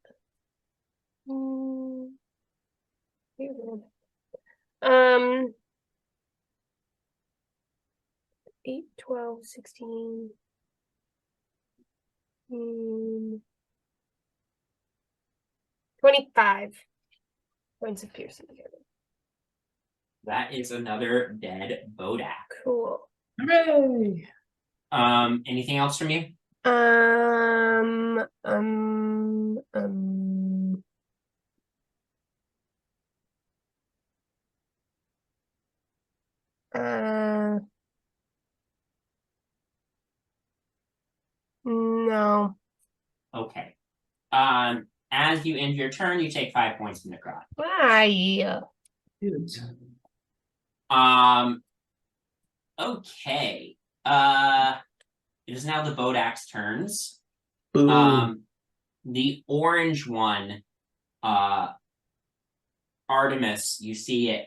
8, 12, 16, 25 points of piercing damage. That is another dead Bodak. Cool. Hooray! Anything else from you? No. Okay. As you end your turn, you take 5 points from necrotic. Why? Okay. It is now the Bodak's turns. Boom. The orange one, Artemis, you see it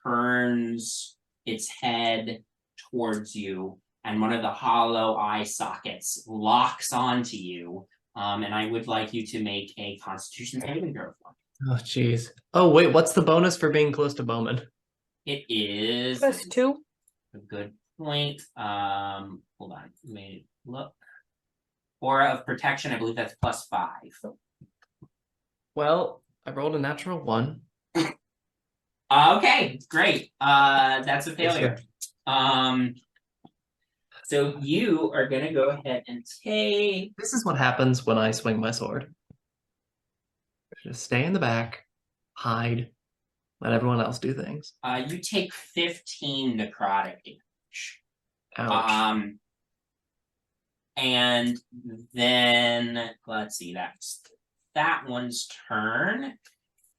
turns its head towards you, and one of the hollow eye sockets locks onto you. And I would like you to make a Constitution saving throw for me. Oh, jeez. Oh, wait, what's the bonus for being close to Bowmin? It is +2. a good point. Hold on, let me look. Aura of protection, I believe that's +5. Well, I rolled a natural 1. Okay, great. That's a failure. So you are gonna go ahead and take. This is what happens when I swing my sword. Just stay in the back, hide, let everyone else do things. You take 15 necrotic damage. Ouch. And then let's see, that's that one's turn.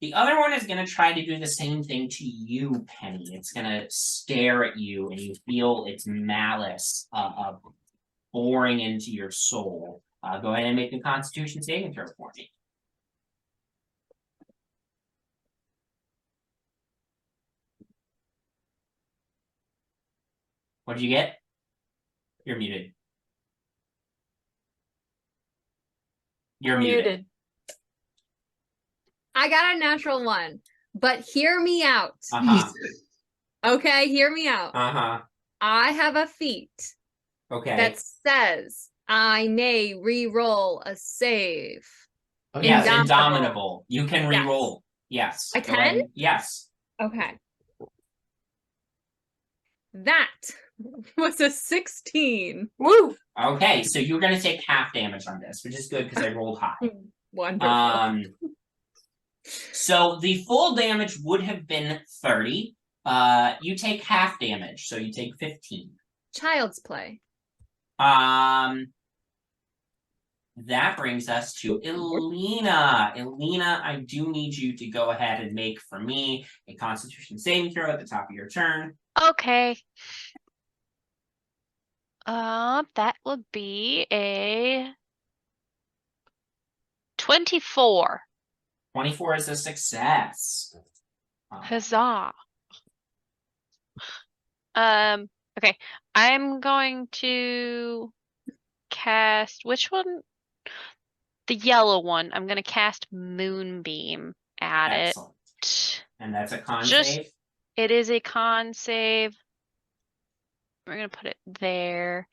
The other one is gonna try to do the same thing to you, Penny. It's gonna stare at you, and you feel its malice boring into your soul. Go ahead and make a Constitution saving throw for me. What did you get? You're muted. You're muted. I got a natural 1, but hear me out. Uh-huh. Okay, hear me out. Uh-huh. I have a feat Okay. that says I may re-roll a save. Oh, Yes, Indomitable. indomitable. You can Yes. re-roll. Yes. I Go ahead. can? Yes. Okay. That was a 16. Woo! Okay, so you're gonna take half damage on this, which is good because I rolled high. Wonderful. So the full damage would have been 30. You take half damage, so you take 15. Child's play. That brings us to Elina. Elina, I do need you to go ahead and make for me a Constitution saving throw at the top of your turn. Okay. That would be a 24. 24 is a success. Huzzah. Okay. I'm going to cast which one? The yellow one. I'm gonna cast Moonbeam at Excellent. it. And that's a con Just- save? It is a con save. We're gonna put it there.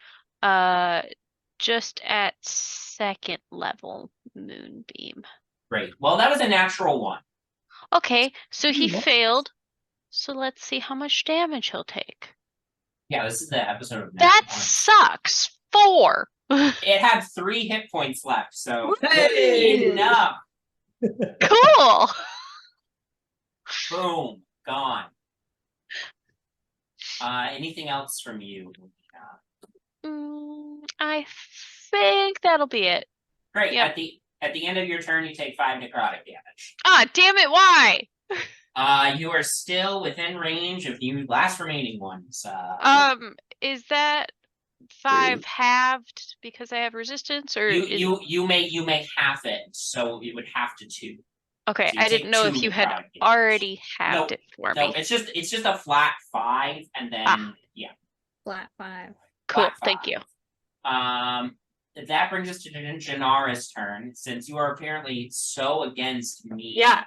Just at 2nd level Moonbeam. Great. Well, that was a natural 1. Okay, so he Nice. failed. So let's see how much damage he'll take. Yeah, this is the episode of That natural 1. sucks. 4. It had 3 hit points left, so Hey! enough. Cool. Boom, gone. Anything else from you? I think that'll be it. Great. Yep. At the end of your turn, you take 5 necrotic damage. Ah, damn it! Why? You are still within range of the last remaining ones. Is that 5 halved because I have resistance, or you may half it, so it would have to 2. Okay, so you I take didn't know 2 if you had necrotic damage. already halved No, it for No, me. it's just a flat 5, and then yeah. Flat 5. Cool, flat thank 5. you. That brings us to Jinarra's turn. Since you are apparently so against me, Yeah.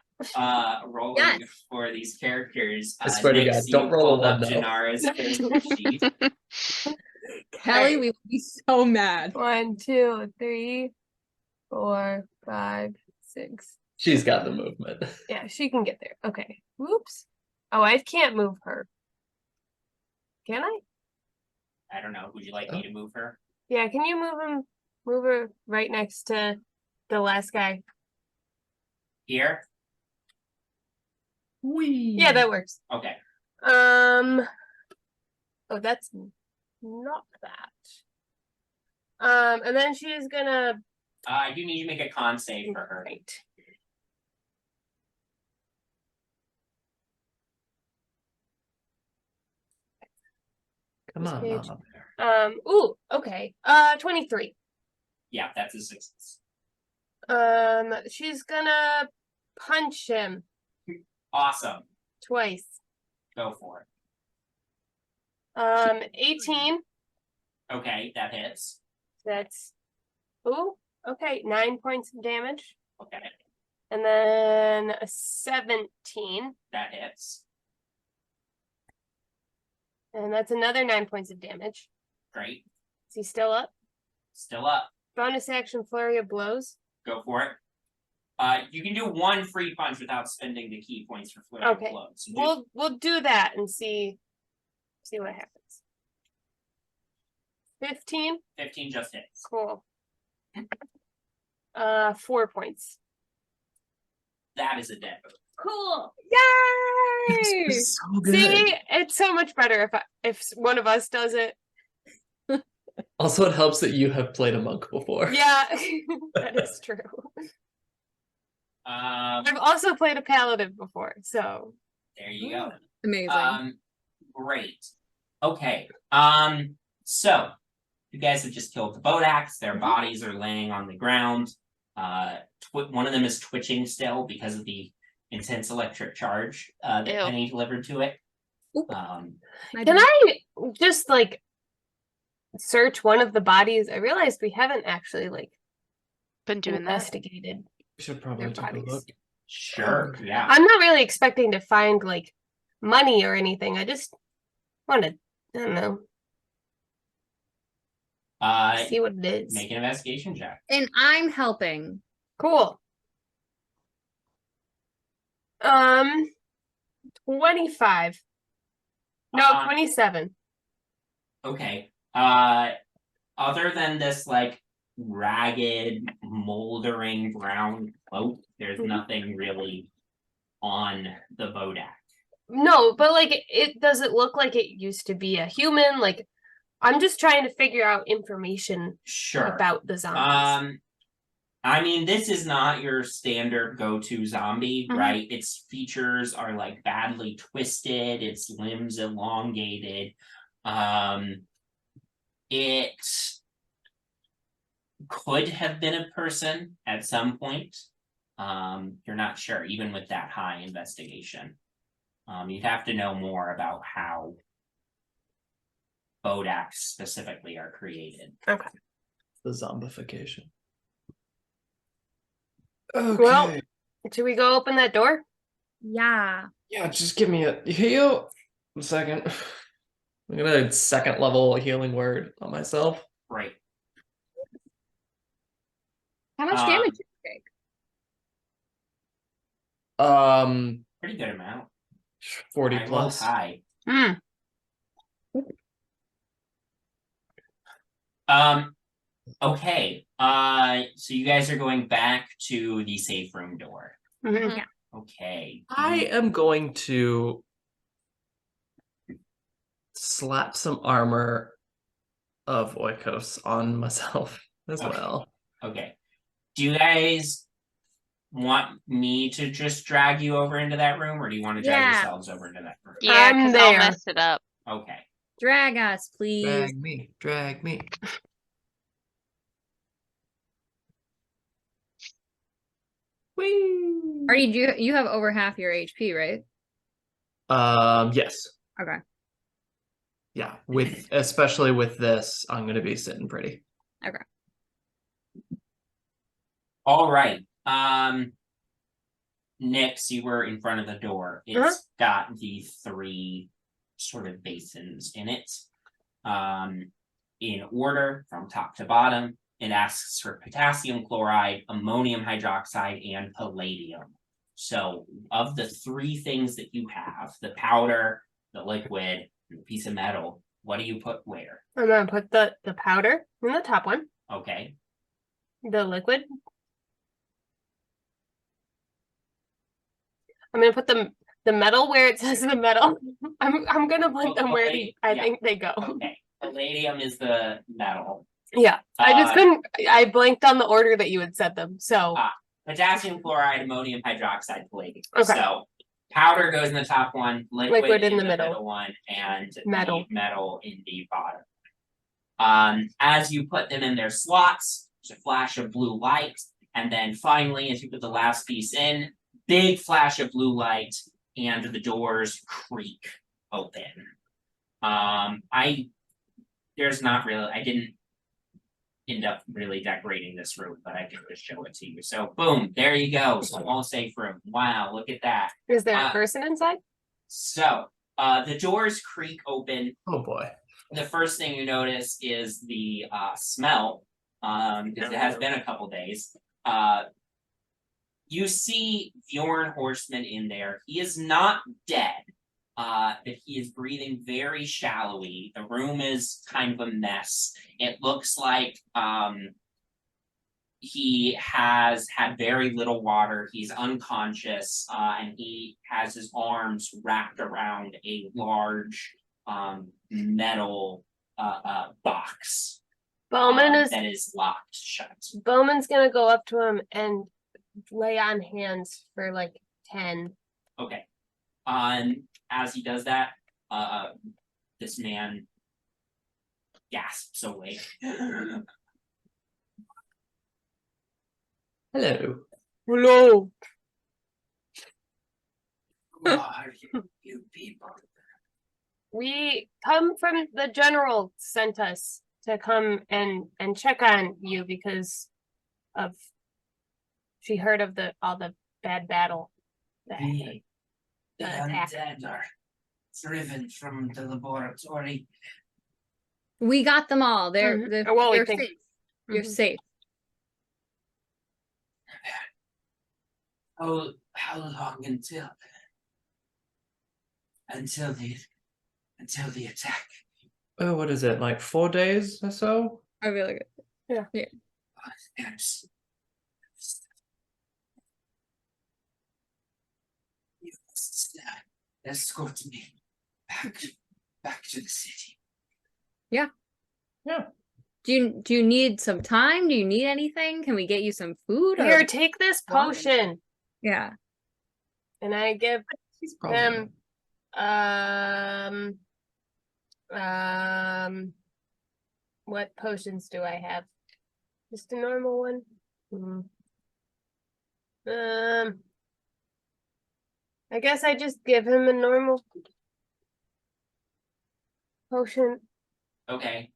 rolling Yes. for these characters. I swear to Nyx, God, don't you roll a pulled up 1 now. Jinarra's character sheet. Kelly, Alright. we would be so mad. 1, 2, 3, 4, 5, 6. She's got the movement. Yeah, she can get there. Okay. Whoops. Oh, I can't move her. Can I? I don't know. Would you like me to move her? Yeah, can you move her right next to the last guy? Here? Whee! Yeah, that works. Okay. Oh, that's not that. And then she is gonna I do need you to make a con save for her. Right. Come on, Page. Mama. Ooh, okay. 23. Yeah, that's a success. She's gonna punch him Awesome. twice. Go for it. 18. Okay, that hits. That's ooh, okay, 9 points of damage. Okay, And then a 17. that hits. And that's another 9 points of damage. Great. Is he still up? Still up. Bonus action flurry of blows. Go for it. You can do one free punch without spending the key points for flurry of Okay. blows. So do- We'll do that and see what happens. 15. 15 just hits. Cool. 4 points. That is a dead move. Cool. This Yay! is so good. See, it's so much better if one of us does it. Also, it helps that you have played a monk before. Yeah, that is true. I've also played a paladin before, so There you go. Amazing. Great. Okay. So you guys have just killed the Bodax. Their bodies are laying on the ground. One of them is twitching still because of the intense electric charge that Ew. Penny delivered to it. Oop. can I just like search one of the bodies? I realized we haven't actually like Been doing that. investigated. We should probably Their take a bodies. look. Sure. Yeah. I'm not really expecting to find like money or anything. I just want to, I don't know, see what it is. Make an investigation check. And I'm helping. Cool. 25. No, Uh, 27. Okay. Other than this like ragged, moldering brown cloak, there's nothing really on the Bodak. No, but like it does it look like it used to be a human? Like I'm just trying to figure out information Sure. about the zombies. I mean, this is not your standard go-to zombie, Mhm. right? Its features are like badly twisted, its limbs elongated. It could have been a person at some point. You're not sure, even with that high investigation. You'd have to know more about how Bodaks specifically are created. Okay. The zombification. Okay. Well, should we go open that door? Yeah. Yeah, just give me a heal. A second. I'm gonna second level healing word on myself. Right. How much damage did you take? Pretty good amount. 40 I rolled plus. high. Hmm. Okay. So you guys are going back to the safe room door. Mhm. Yeah. Okay. I am going to slap some armor of Oikos on myself as Okay. well. Okay. Do you guys want me to just drag you over into that room, or do you want to drag Yeah. yourselves over into that room? Yeah, I'm because I'll there. mess it up. Okay. Drag us, please. Drag me, drag me. Whee! Are you have over half your HP, right? Yes. Okay. Yeah, especially with this, I'm gonna be sitting pretty. All right. Nyx, you were in front of the door. It's got the 3 sort of basins in it. In order from top to bottom. It asks for potassium chloride, ammonium hydroxide, and palladium. So of the 3 things that you have, the powder, the liquid, and the piece of metal, what do you put where? I'm gonna put the powder in the top one, Okay. the liquid. I'm gonna put the metal where it says the metal. I'm gonna put them where Okay, I yeah. think they go. Okay. Palladium is the metal. Yeah, I just Uh, couldn't. I blanked on the order that you had said them. So Potassium chloride, ammonium hydroxide, palladium. Okay. So powder goes in the top one, liquid in the middle. middle one, and Metal. the metal in the bottom. As you put them in their slots, there's a flash of blue light, and then finally, as you put the last piece in, big flash of blue light, and the doors creak open. I didn't end up really decorating this room, but I can just show it to you. So boom, there you go. So all safe room. Wow, look at that. is there a person inside? So the doors creak open. Oh boy. The first thing you notice is the smell, because it has been a couple days. You see Bjorn Horseman in there. He is not dead, but he is breathing very shallowly. The room is kind of a mess. It looks like he has had very little water. He's unconscious, and he has his arms wrapped around a large metal box Bowmin that is locked shut. Bowman's gonna go up to him and lay on hands for like 10. Okay. As he does that, this man gasps awake. Hello. Hello. Who are you people? We come from the general sent us to come and check on you because of she heard of all the bad battle. The attack. undead are driven from the laboratory. We got them all. They're Well, we they're think- safe. You're Mhm. safe. How long until the attack? Oh, what is it? Like 4 days or so? I really good. Yes. You must escort me back to the city. Do you need some time? Do you need anything? Can we get you some food? Or... Here, take this Why? potion. Yeah. And I give She's probably him what potions do I have? Just a normal one. I guess I just give him a normal potion. Okay.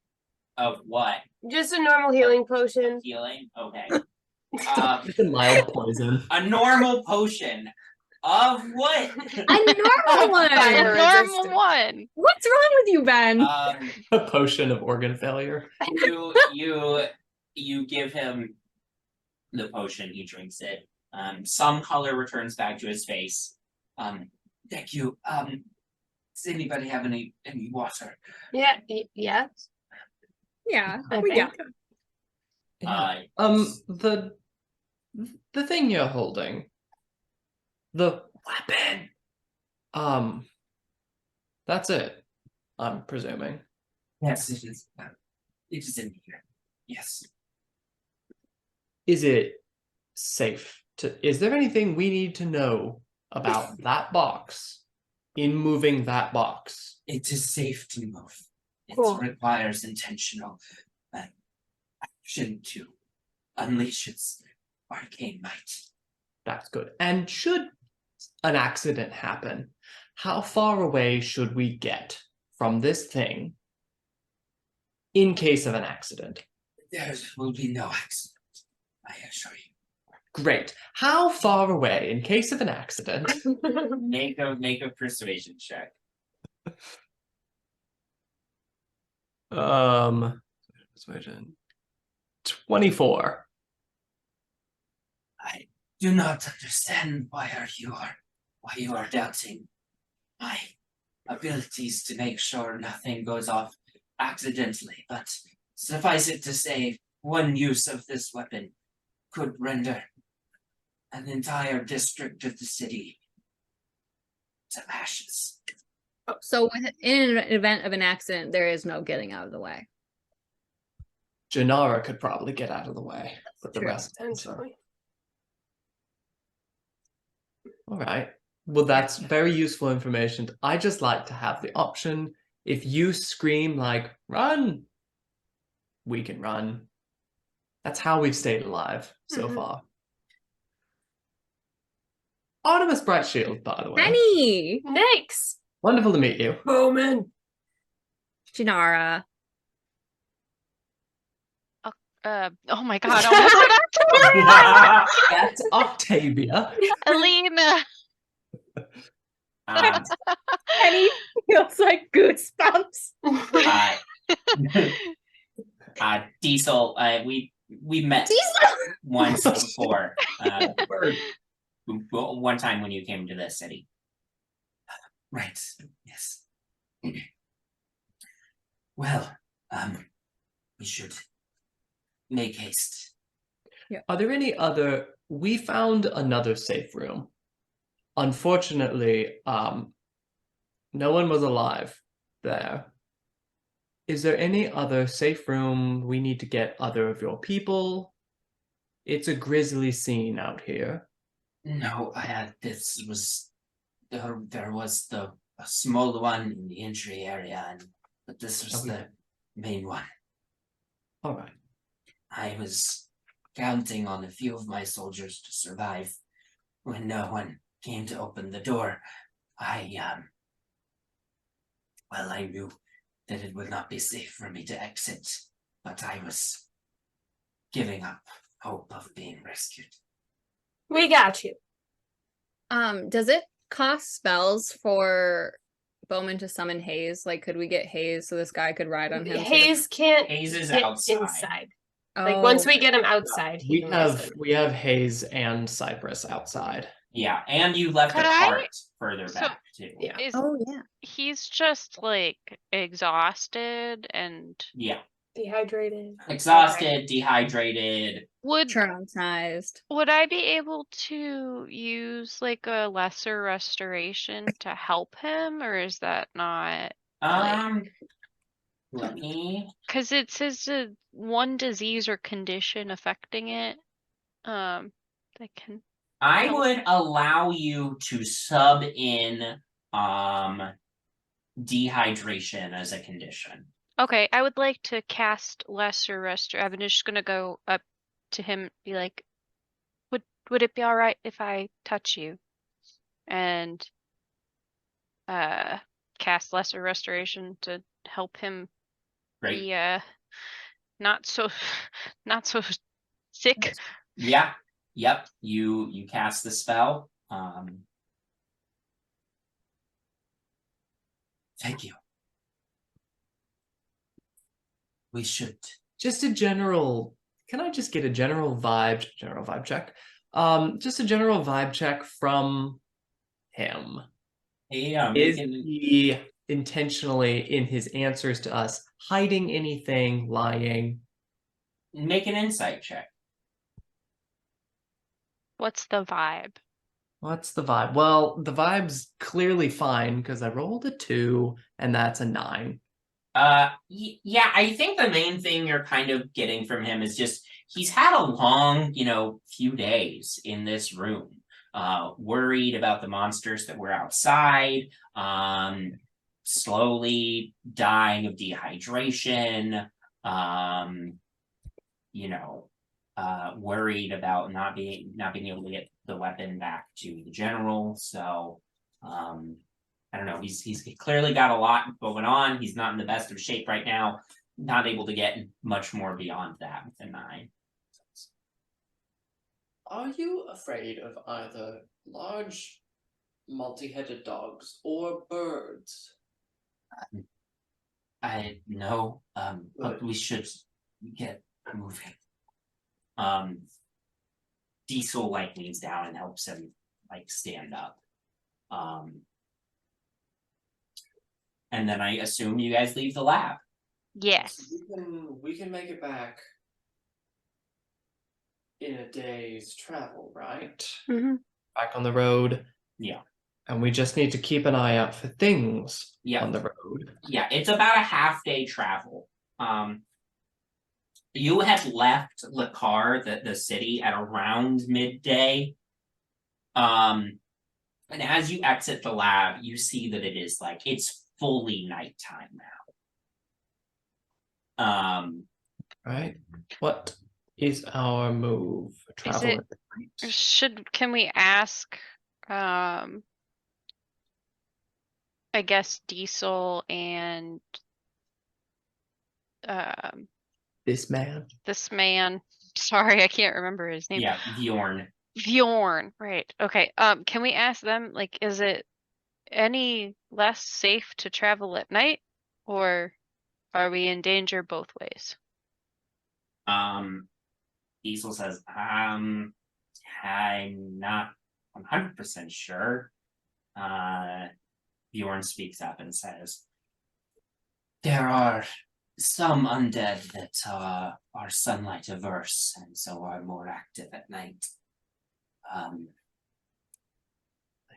Of what? Just a normal healing potion. Healing? Okay. It's a mild poison. A normal potion. Of what? A normal one. Fire A normal resistant. one. What's wrong with you, Ben? A potion of organ failure. You give him the potion, he drinks it. Some color returns back to his face. Thank you. Does anybody have any water? Yeah, yeah. Yeah, I we think. got The thing you're holding, the weapon. That's it. I'm presuming. Yes, it is. It is in here. Yes. Is it safe to? Is there anything we need to know about that box in moving that box? It is safe to move. It Cool. requires intentional action to unleash its arcane might. That's good. And should an accident happen, how far away should we get from this thing in case of an accident? There will be no accident, I assure you. Great. How far away in case of an accident? Make a persuasion check. Persuasion. 24. I do not understand why you are doubting my abilities to make sure nothing goes off accidentally, but suffice it to say, one use of this weapon could render an entire district of the city to ashes. So in an event of an accident, there is no getting out of the way. Jinarra could probably get out of the way, but the True, rest. potentially. All right. Well, that's very useful information. I just like to have the option. If you scream like "run," we can run. That's how we've stayed alive so far. Artemis Brightshield, by the way. Penny! Nyx! Wonderful to meet you. Bowmin! Jinarra. Oh my god, I almost said That's Octavia. Elina. Um, Penny feels like goosebumps. Diesel, we met once before. One time when you came to this city. Right. Yes. Well, we should make haste. Are there any other? We found another safe room. Unfortunately, no one was alive there. Is there any other safe room we need to get other of your people? It's a grisly scene out here. No, this was there was a small one in the entry area, but this was the main one. All right. I was counting on a few of my soldiers to survive when no one came to open the door. I knew that it would not be safe for me to exit, but I was giving up hope of being rescued. We got you. Does it cost spells for Bowmin to summon Haze? Like, could we get Haze so this guy could ride on him? Haze can't Haze is get outside. inside. Like once we get him outside, he can rise We have Haze and Cypress outside. Yeah, and you left Could a I- cart further So- back too. Yeah. Yeah. He's just like exhausted and Yeah. dehydrated. Exhausted, dehydrated. would Traumatized. would I be able to use like a lesser restoration to help him, or is that not? Let me. Because it says one disease or condition affecting it. That can. I Help. would allow you to sub in dehydration as a condition. Okay, I would like to cast lesser restoration. I'm just gonna go up to him, and be like, would it be all right if I touch you? And cast lesser restoration to help him Great. be not so sick. Yeah. Yep. You cast the spell. Thank you. We should. Just a general. Can I just get a general vibe check? Just a general vibe check from him. Yeah. Is he intentionally, in his answers to us, hiding anything, lying? Make an insight check. What's the vibe? What's the vibe? Well, the vibe's clearly fine because I rolled a 2 and that's a 9. Yeah, I think the main thing you're kind of getting from him is just he's had a long, few days in this room. Worried about the monsters that were outside, slowly dying of dehydration, worried about not being able to get the weapon back to the general. So I don't know, he's clearly got a lot going on. He's not in the best of shape right now, not able to get much more beyond that with a 9. Are you afraid of either large multi-headed dogs or birds? I know, but we should get moving. Diesel leans down and helps him stand up. And then I assume you guys leave the lab. Yes. We can make it back in a day's travel, right? Mm-hmm. Back on the road. Yeah. And we just need to keep an eye out for things Yeah. on the road. Yeah, it's about a half-day travel. You had left Lakar, the city, at around midday. And as you exit the lab, you see that it's fully nighttime now. Right. What is our move? Travel it- at night. Can we ask I guess Diesel and This man. this man. Sorry, I can't remember his name. Yeah, Bjorn. Bjorn, right. Okay. Can we ask them, like, is it any less safe to travel at night, or are we in danger both ways? Diesel says, I'm not 100% sure. Bjorn speaks up and says, there are some undead that are sunlight averse and so are more active at night.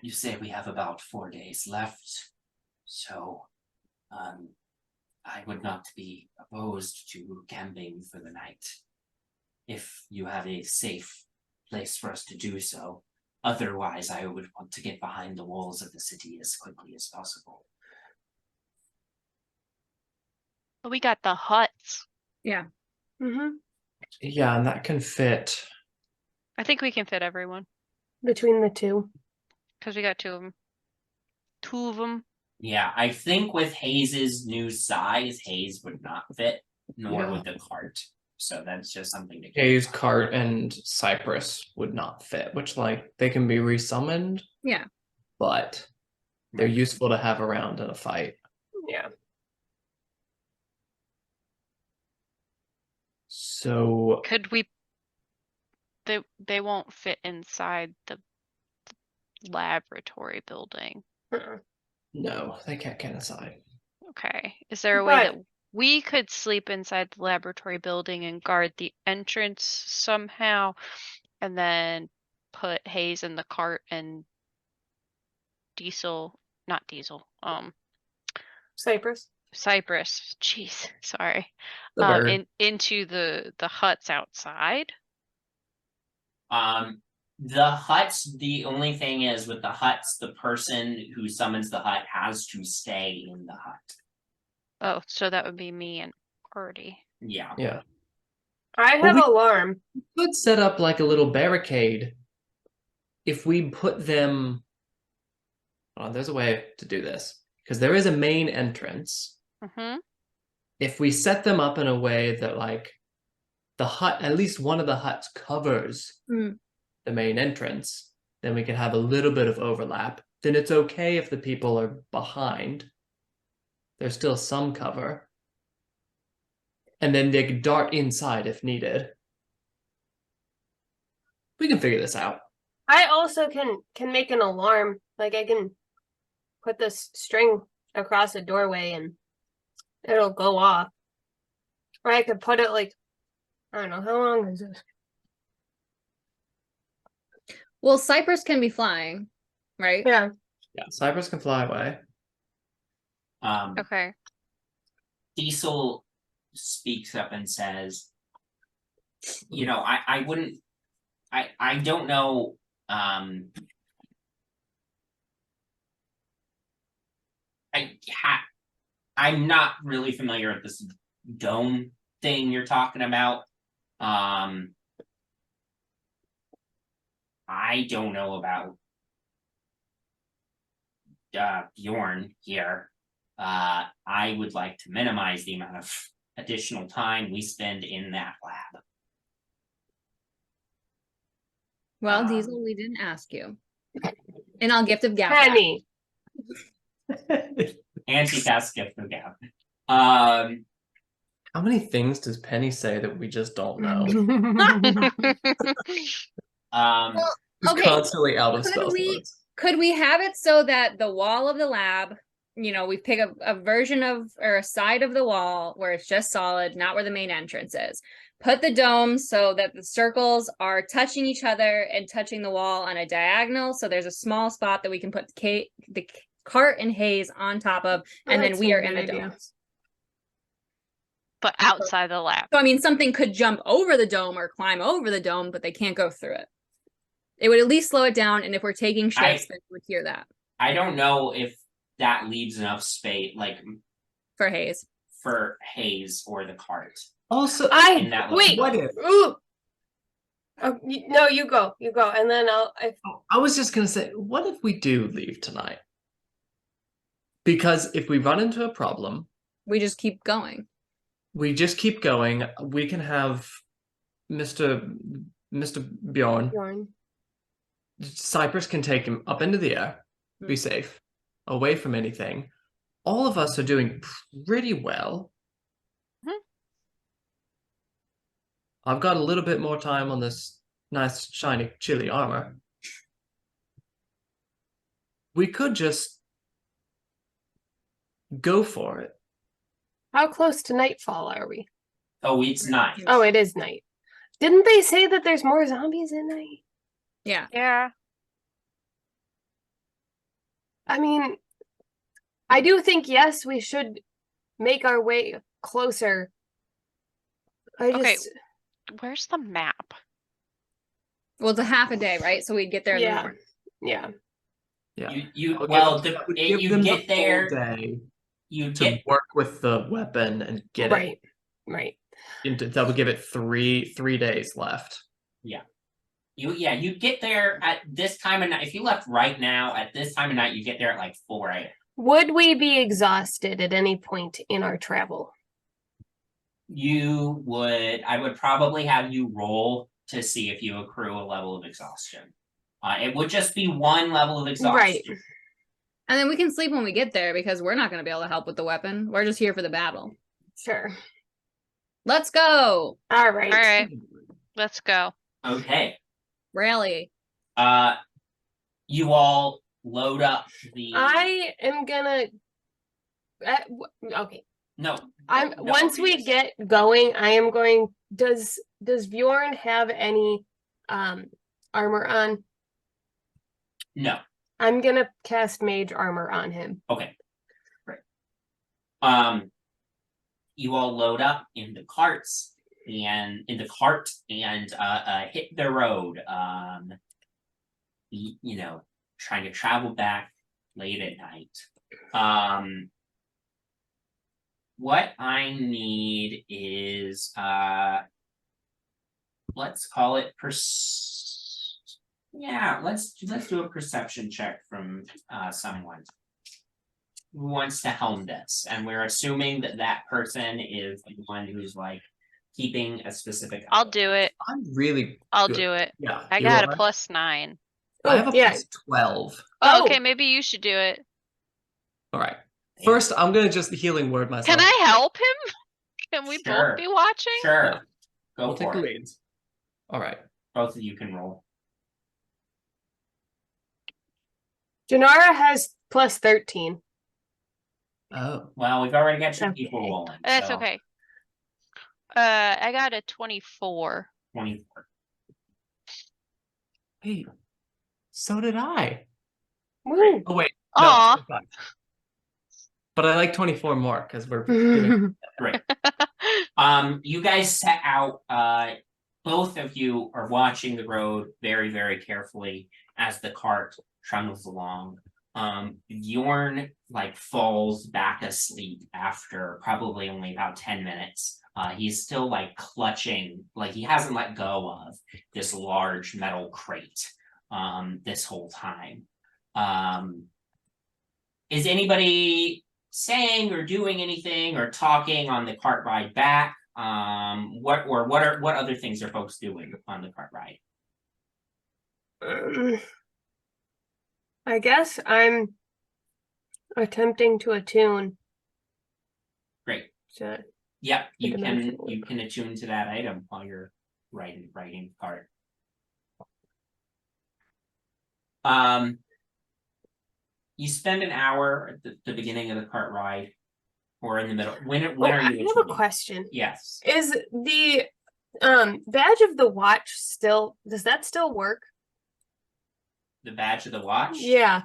You say we have about 4 days left, so I would not be opposed to camping for the night if you have a safe place for us to do so. Otherwise, I would want to get behind the walls of the city as quickly as possible. We got the huts. Mm-hmm. Yeah, and that can fit. I think we can fit everyone Between the two. because we got two of them. Two of them. Yeah, I think with Hayes's new size, Hayes would not fit, nor Yeah. would the cart. So that's just something to keep. Hayes, Cart, and Cypress would not fit, which they can be resummoned, Yeah. but they're useful to have around in a fight. Yeah. So Could we? They won't fit inside the laboratory building. no, they can't get inside. Okay. Is there a way that But- we could sleep inside the laboratory building and guard the entrance somehow, and then put Hayes in the cart and not Diesel, Cypress. Cypress, jeez, sorry, The bird. into the huts outside? The huts, the only thing is with the huts, the person who summons the hut has to stay in the hut. Oh, so that would be me and Artie. Yeah. Yeah. I Well, have alarm. We could set up like a little barricade if we put them. Oh, there's a way to do this because there is a main entrance. Mm-hmm. If we set them up in a way that the hut, at least one of the huts covers Mm. the main entrance, then we can have a little bit of overlap. Then it's okay if the people are behind. There's still some cover. And then they can dart inside if needed. We can figure this out. I also can make an alarm. Like I can put this string across a doorway and it'll go off. Or I could put it I don't know, how long is this? Well, Cypress can be flying, right? Yeah. Yeah, Cypress can fly away. Okay. Diesel speaks up and says, I wouldn't, I don't know, I'm not really familiar with this dome thing you're talking about. I don't know about Bjorn here. I would like to minimize the amount of additional time we spend in that lab. Well, Um, Diesel, we didn't ask you. And I'll gift of gap. Penny. Anti-cast gift of gab. How many things does Penny say that we just don't know? Just Okay, constantly out of could spell we- slots. Could we have it so that the wall of the lab, we pick a version of or a side of the wall where it's just solid, not where the main entrance is. Put the dome so that the circles are touching each other and touching the wall on a diagonal. So there's a small spot that we can put the cart and Hayes on top of, and then That's we a are in good the idea. domes. But outside the lab. So I mean, something could jump over the dome or climb over the dome, but they can't go through it. It would at least slow it down, and if we're taking shifts, then we would hear that I don't know if that leaves enough space, like for Hayes. for Hayes or the cart. Also, In that wait. what if? Ooh. No, you go, and then I was just gonna say, what if we do leave tonight? Because if we run into a problem, We just keep going. we just keep going. We can have Mr. Bjorn. Bjorn. Cypress can take him up into the air, be safe, away from anything. All of us are doing pretty well. I've got a little bit more time on this nice, shiny, chilly armor. We could just go for it. How close to nightfall are we? Oh, it's night. Oh, it is night. Didn't they say that there's more zombies at night? Yeah. Yeah. I mean, I do think, yes, we should make our way closer. Okay. Where's the map? Well, it's a half a day, right? So we'd get there in the Yeah. morning. Yeah. Yeah. You I'll well, give them- you them get the there. full day You to get work with the weapon and get Right. it. That would give it three days left. you get there at this time of night. If you left right now at this time of night, you get there at like 4 a.m. Would we be exhausted at any point in our travel? I would probably have you roll to see if you accrue a level of exhaustion. It would just be one level of exhaustion. Right. And then we can sleep when we get there because we're not going to be able to help with the weapon. We're just here for the battle. Sure. Let's go. All right. All right. Let's go. Okay. Rally. You all load up the. I am gonna. Okay. No. I'm no, once we yes. get going, I am going. Does Bjorn have any armor on? No. I'm gonna cast mage armor on him. Okay. Great. You all load up in the cart and hit the road. Trying to travel back late at night. What I need is let's call it let's do a perception check from someone who wants to helm this, and we're assuming that person is the one who's like keeping a specific. I'll do it. I'm really I'll good. do it. Yeah. I you got a are? +9. I have a yeah. +12. Oh, Oh. okay. Maybe you should do it. All right. First, I'm gonna just healing word myself. Can I help him? Can we Sure. both be watching? Sure. Yeah. Go We'll take for the it. leads. All right. Both of you can roll. Janara has +13. Oh. Well, we've already got two Okay. people rolling. That's so okay. I got a 24. 24. Hey. So did I. Woo. Oh wait. Aw. No, 25. But I like 24 more because we're doing. Great. You guys set out. Both of you are watching the road very, very carefully as the cart trundles along. Bjorn falls back asleep after probably only about 10 minutes. He's still clutching, he hasn't let go of this large metal crate this whole time. Is anybody saying or doing anything or talking on the cart ride back? What other things are folks doing on the cart ride? I guess I'm attempting to attune. Great. So, Yep, you dimensional can attune to that item while you're riding the cart. You spend an hour at the beginning of the cart ride, or in the middle. When are you? I have a attuning? question. Yes. Is the badge of the watch does that still work? The badge of the watch? Yeah.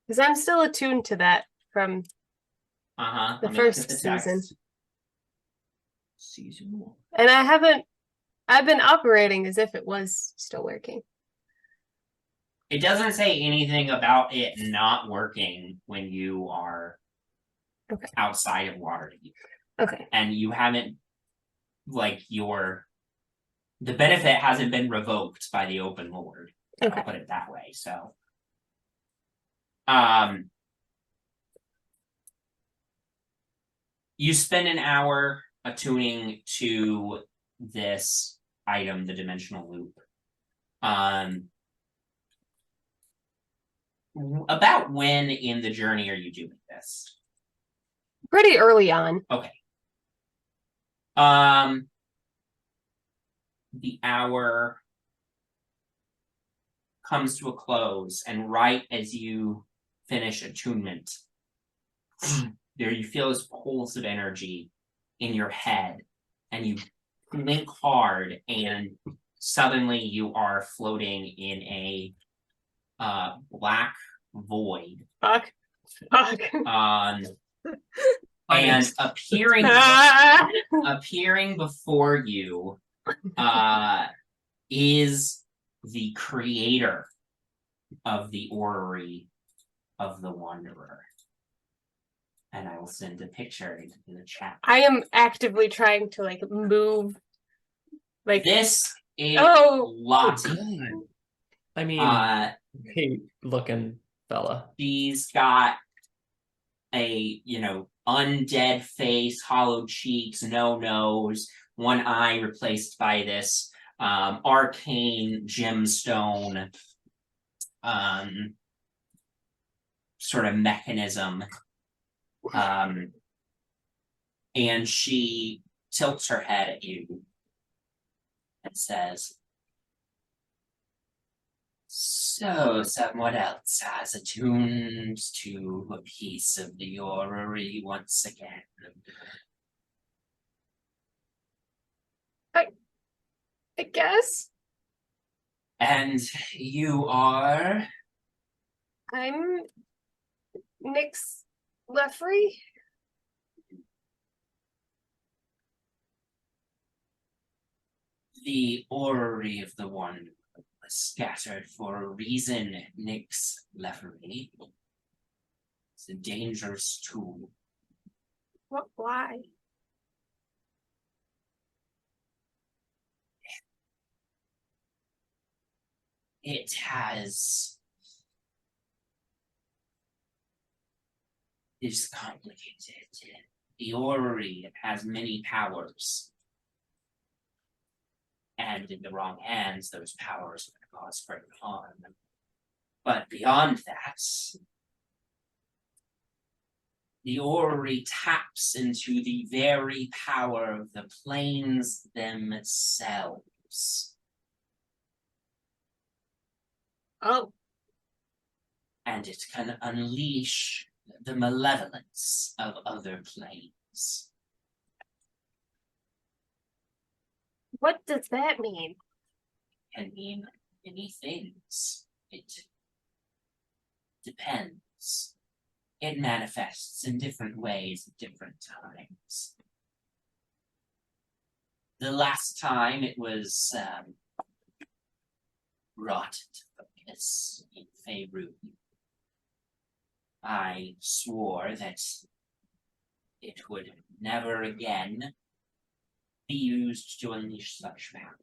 Because I'm still attuned to that from Uh-huh. the Let me look first at season. text. Seasonal. And I've been operating as if it was still working. It doesn't say anything about it not working when you are Okay. outside of Waterdeep. Okay. And you haven't, like, the benefit hasn't been revoked by the open lord. Okay. I'll put it that way. So, you spend an hour attuning to this item, the dimensional loop. About when in the journey are you doing this? Pretty early on. Okay. The hour comes to a close, and right as you finish attunement, there you feel this pulse of energy in your head, and you blink hard, and suddenly you are floating in a black void. Fuck. And appearing before you is the creator of the orrery of the Wanderer. And I will send a picture into the chat. I am actively trying to like move. Like This is Oh. Lottie. I mean, hey, looking fella. She's got a, undead face, hollow cheeks, no nose, one eye replaced by this arcane gemstone sort of mechanism. And she tilts her head at you and says, "So someone else has attuned to a piece of the orrery once again." I guess And you are? I'm Nyx Leffery. The orrery of the one was scattered for a reason, Nyx Leffery. It's a dangerous tool. What? Why? It has is complicated. The orrery has many powers. And in the wrong hands, those powers would cause further harm. But beyond that, the orrery taps into the very power of the planes themselves. Oh. And it can unleash the malevolence of other planes. What does that mean? It can mean many things. It depends. It manifests in different ways at different times. The last time it was brought into focus in Faerun, I swore that it would never again be used to unleash such power.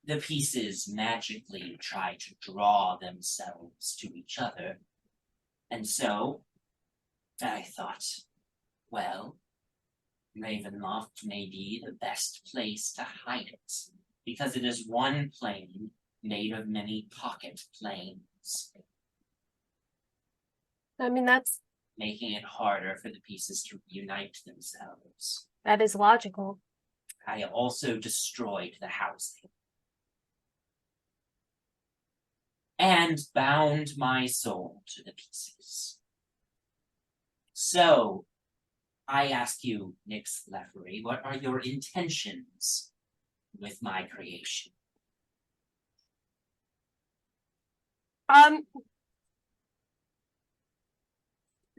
The pieces magically try to draw themselves to each other, and so I thought, well, Ravenloft may be the best place to hide it, because it is one plane made of many pocket planes, I mean, making it harder for the pieces to unite themselves. that is logical. I also destroyed the housing and bound my soul to the pieces. So, I ask you, Nyx Leffery, what are your intentions with my creation?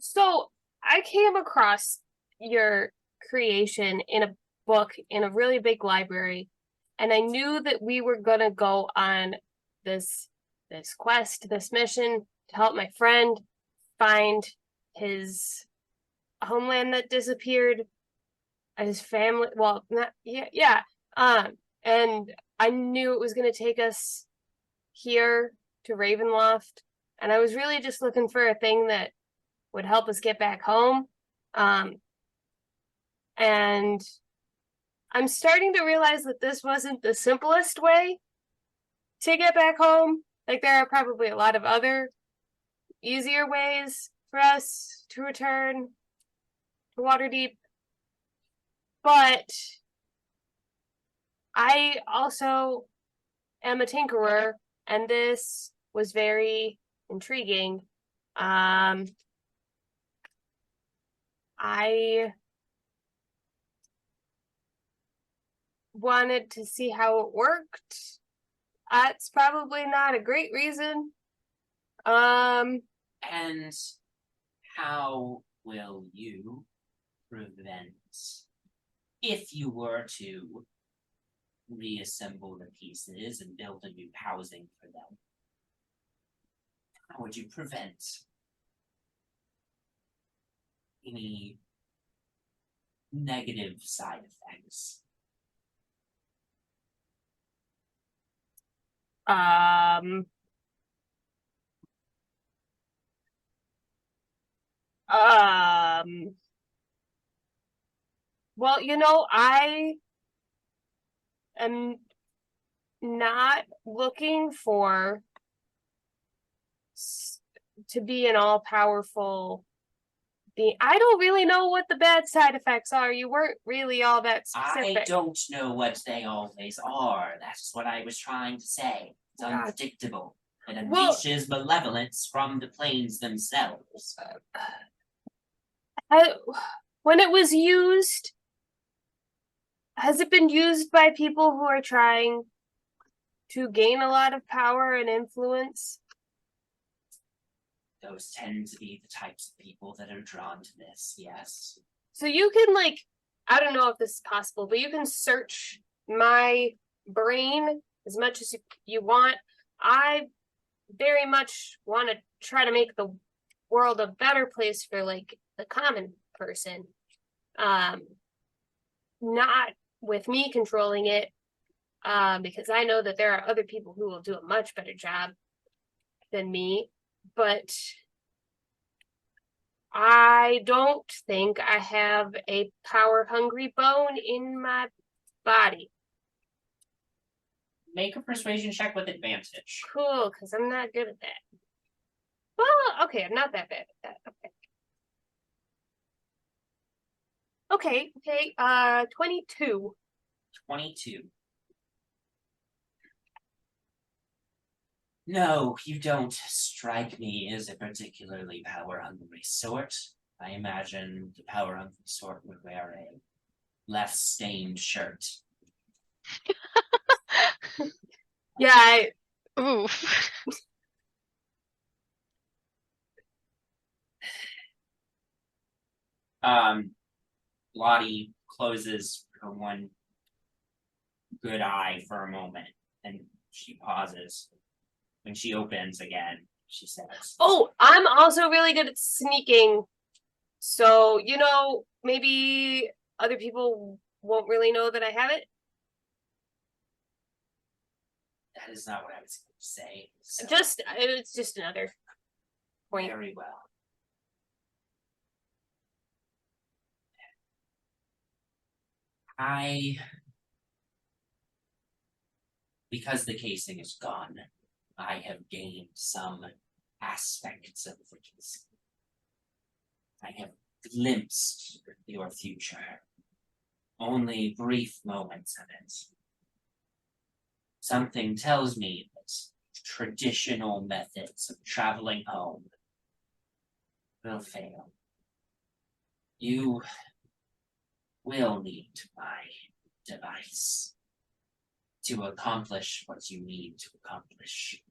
So I came across your creation in a book in a really big library, and I knew that we were gonna go on this quest, this mission to help my friend find his homeland that disappeared, his family. Well, not yeah. And I knew it was gonna take us here to Ravenloft, and I was really just looking for a thing that would help us get back home. And I'm starting to realize that this wasn't the simplest way to get back home. Like, there are probably a lot of other easier ways for us to return to Waterdeep. But I also am a tinkerer, and this was very intriguing. I wanted to see how it worked. That's probably not a great reason. And how will you prevent, if you were to reassemble the pieces and build a new housing for them, how would you prevent any negative side effects? Well, I am not looking for to be an all-powerful being. I don't really know what the bad side effects are. You weren't really all that specific. I don't know what they always are. That's what I was trying to say. It's unpredictable. It unleashes malevolence from the planes themselves. When it was used, has it been used by people who are trying to gain a lot of power and influence? Those tend to be the types of people that are drawn to this, yes. So you can, I don't know if this is possible, but you can search my brain as much as you want. I very much want to try to make the world a better place for, the common person. Not with me controlling it, because I know that there are other people who will do a much better job than me, but I don't think I have a power-hungry bone in my body. Make a persuasion check with advantage. Cool, because I'm not good at that. Well, okay, I'm not that bad at that. Okay, 22. 22. No, you don't strike me as a particularly power-hungry sort. I imagine the power-hungry sort would wear a less stained shirt. Yeah, Oof. Lottie closes her one good eye for a moment, and she pauses. When she opens again, she says, oh, I'm also really good at sneaking. So, maybe other people won't really know that I have it. that is not what I was going to say. So, It's just another point. very well. Because the casing is gone, I have gained some aspects of the casing. I have glimpsed your future. Only brief moments of it. Something tells me that traditional methods of traveling home will fail. You will need my device to accomplish what you need to accomplish.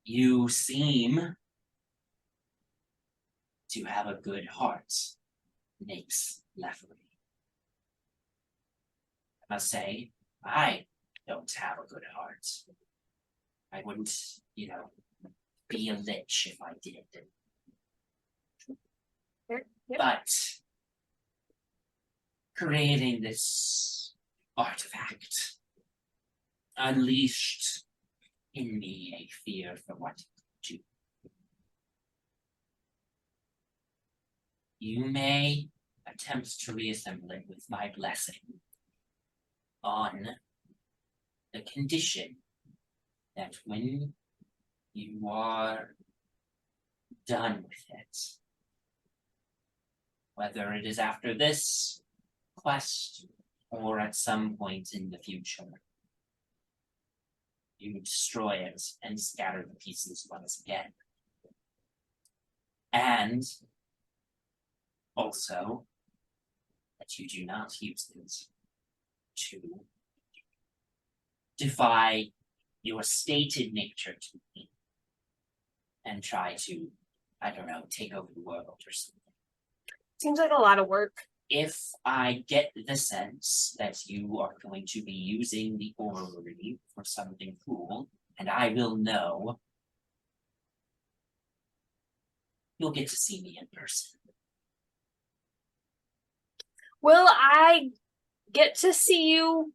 You seem to have a good heart. Nyx Leffery. I must say, I don't have a good heart. I wouldn't, be a lich if I did. Yep. But creating this artifact unleashed in me a fear for what it could do. You may attempt to reassemble it with my blessing on the condition that when you are done with it, whether it is after this quest or at some point in the future, you destroy it and scatter the pieces once again. And also that you do not use it to defy your stated nature to me and try to, I don't know, take over the world or something. Seems like a lot of work. If I get the sense that you are going to be using the orrery for something cool, and I will know, you'll get to see me in person. Will I get to see you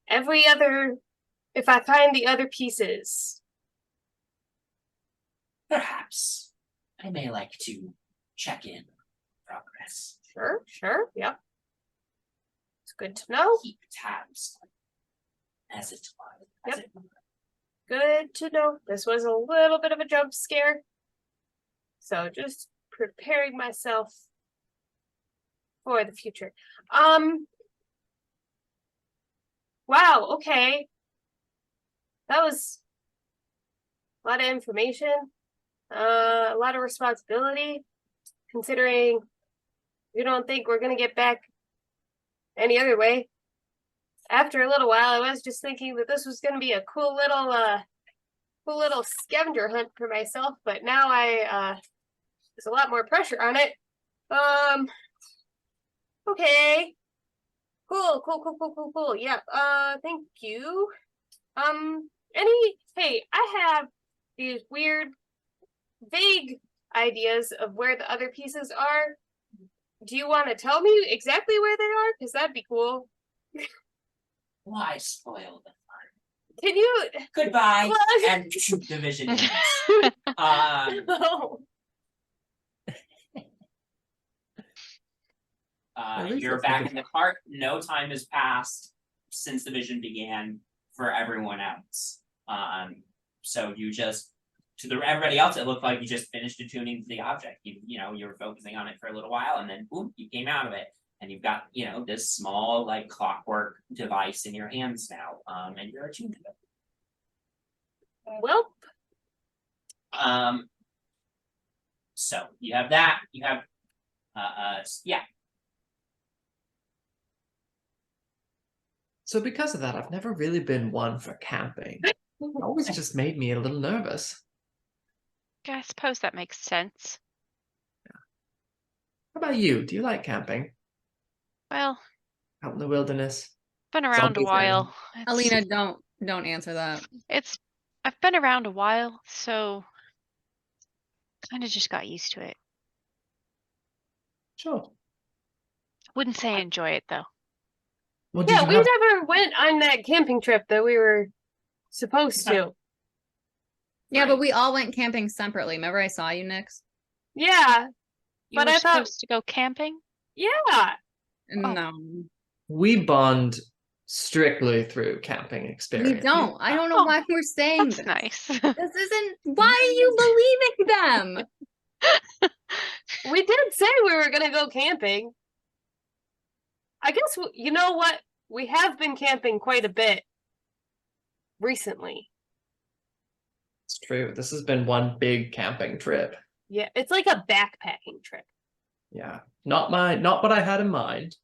if I find the other pieces? Perhaps I may like to check in on progress. Sure, yep. It's good to know. Keep tabs on as it was. Yep. Good to know. This was a little bit of a jump scare. So just preparing myself for the future. Wow, okay. That was a lot of information. A lot of responsibility. Considering you don't think we're gonna get back any other way. After a little while, I was just thinking that this was gonna be a cool little scavenger hunt for myself, but now there's a lot more pressure on it. Okay. Cool. Yep. Thank you. Hey, I have these weird, vague ideas of where the other pieces are. Do you want to tell me exactly where they are? Because that'd be cool. Why spoil the fun? Can you? Goodbye. Well, And division ends. No. At least You're that's back what in the cart. No time has passed since the vision began for everyone else. So you just, everybody else, it looked like you just finished attuning to the object. You were focusing on it for a little while, and then boom, you came out of it, and you've got this small like clockwork device in your hands now, and you're attuned to it. Well. So you have that. You have, yeah. So because of that, I've never really been one for camping. It always just made me a little nervous. Yeah, I suppose that makes sense. How about you? Do you like camping? Well, Out in the wilderness? been around a Zombies while. Elina, don't answer that. I've been around a while, so kind of just got used to it. Sure. Wouldn't say I enjoy it though. Well, did Yeah, you we have... never went on that camping trip that we were supposed to. Yeah, Right. but we all went camping separately. Remember I saw you, Nyx? Yeah, You But were I thought- supposed to go camping? yeah. Oh. No. We bond strictly through camping We experience. don't. I don't know Oh, why we're saying That's this. nice. This isn't why are you believing them? We did say we were gonna go camping. I guess you know what? We have been camping quite a bit recently. It's true. This has been one big camping trip. Yeah, it's like a backpacking trip. Yeah. Not what I had in mind.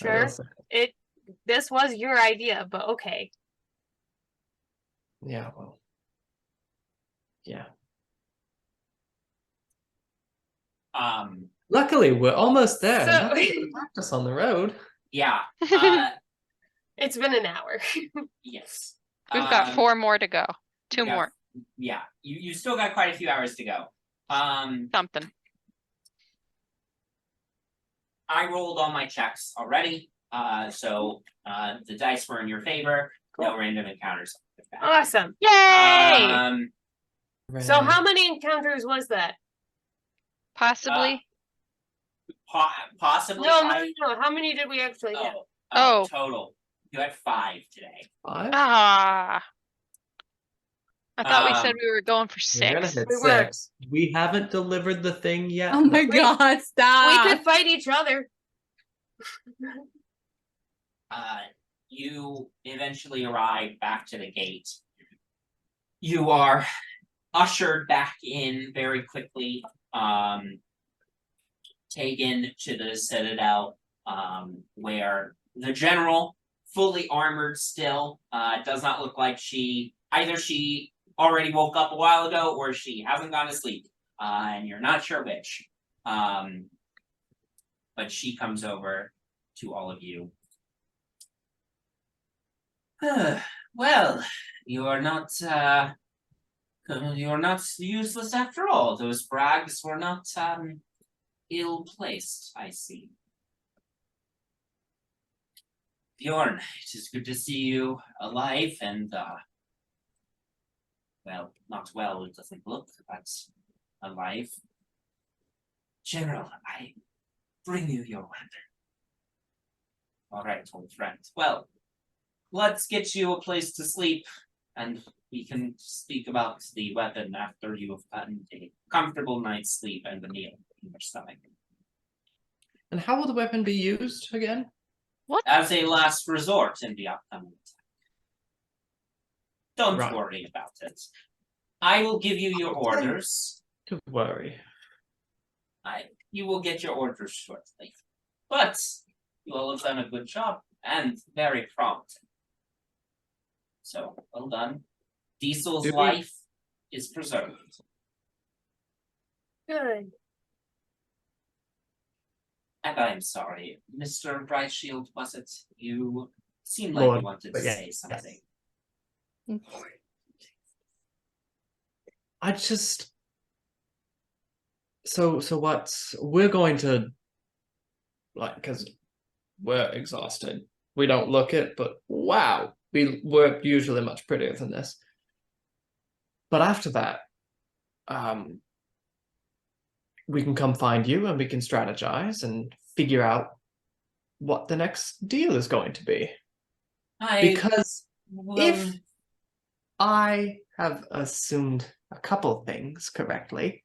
I will Sure, say. this was your idea, but okay. Yeah, well. Yeah. Luckily, we're almost there. So- Nothing to practice on the road. Yeah. It's been an hour. Yes. We've got 4 more to go. 2 yeah. more. Yeah. You still got quite a few hours to go. Something. I rolled all my checks already. So the dice were in your favor. No random encounters. Awesome. Yay! So how many encounters was that? Possibly. Possibly. No. How many did we actually get? Oh. Total. You had 5 today. 5? Ah. I thought we said Um, we were going for We're gonna 6. hit We were. 6. We haven't delivered the thing yet. Oh my Wait, god, stop. We could fight each other. You eventually arrive back to the gate. You are ushered back in very quickly, taken to the Citadel, where the general, fully armored still, does not look like either she already woke up a while ago or she hasn't gone to sleep, and you're not sure which. But she comes over to all of you. Well, you're not useless after all. Those brags were not ill-placed, I see. Bjorn, it is good to see you alive and well, not well, it doesn't look, but alive. General, I bring you your weapon. All right, old friend. Well, let's get you a place to sleep, and we can speak about the weapon after you have gotten a comfortable night's sleep and a meal in your stomach. And how will the weapon be used again? What? As a last resort in the upcoming attack. Don't Right. worry about it. I will give you your orders. Don't worry. You will get your orders shortly. But you all have done a good job and very prompt. So, well done. Diesel's Dude. life is preserved. Good. And I'm sorry, Mr. Brightshield, was it? You seemed like Lord, you wanted to but yeah, say something. I just so we're going to because we're exhausted. We don't look it, but wow, we're usually much prettier than this. But after that, we can come find you and we can strategize and figure out what the next deal is going to be. Because if I have assumed a couple things correctly,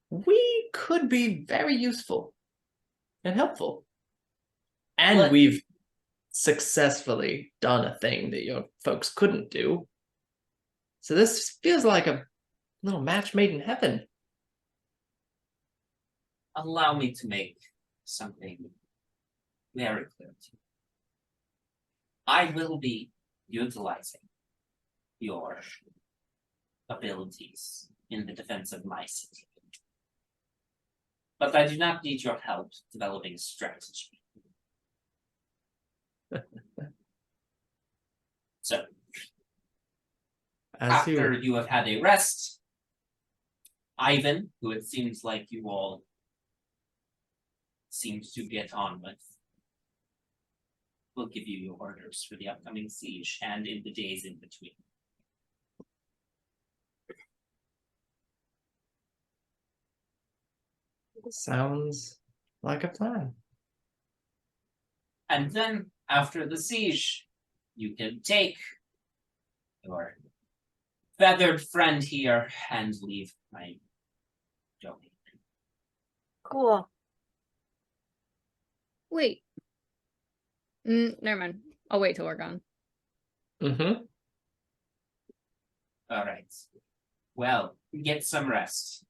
we could be very useful and helpful. And we've successfully done a thing that your folks couldn't do. So this feels like a little match made in heaven. Allow me to make something very clear to you. I will be utilizing your abilities in the defense of my city. But I do not need your help developing strategy. So, after you have had a rest, Ivan, who it seems like you all seem to get on with, will give you your orders for the upcoming siege and in the days in between. Sounds like a plan. And then, after the siege, you can take your feathered friend here and leave my domain. Cool. Wait. Never mind. I'll wait till we're gone. Mm-hmm. All right. Well, get some rest.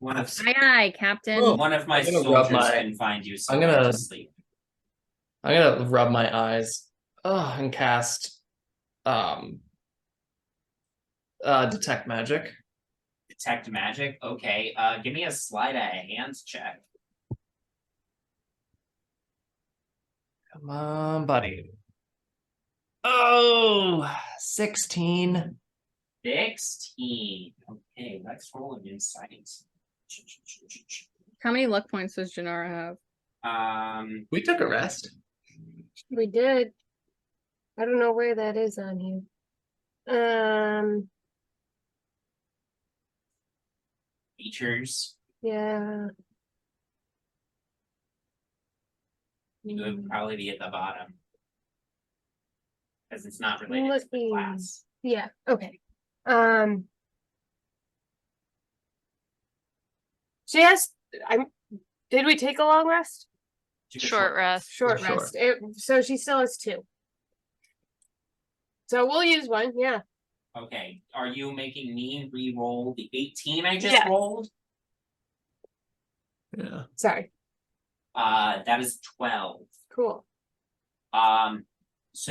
Aye, aye, Captain. One of my I'm gonna rub soldiers my- can find you I'm somewhere gonna- to sleep. I'm gonna rub my eyes and cast detect magic. Detect magic. Okay. Give me a sleight of hands check. Come on, buddy. Oh, 16. 16. Okay, let's roll an insight. How many luck points does Jinarra have? We took a rest. We did. I don't know where that is on here. Features. Yeah. You would Mm, probably be at the bottom. Because it's not related to the looking. class. Yeah, okay. She has did we take a long rest? Took a Short rest. Short Sure. rest. So she still has 2. So we'll use one, yeah. Okay. Are you making me re-roll the 18 I just Yeah. rolled? Yeah. Sorry. That is 12. Cool. So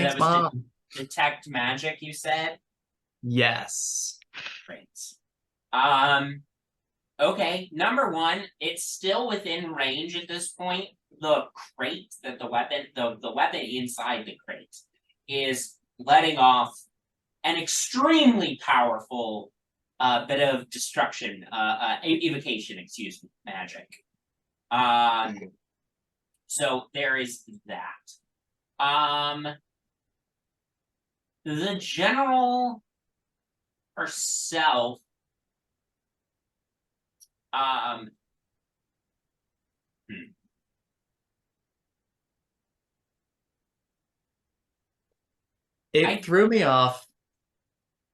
Thanks, that was Mom. detect magic, you said? Yes. Great. Okay, number 1, it's still within range at this point. The crate that the weapon inside the crate is letting off an extremely powerful bit of destruction, evocation, excuse me, magic. So there is that. The general herself, It threw me off.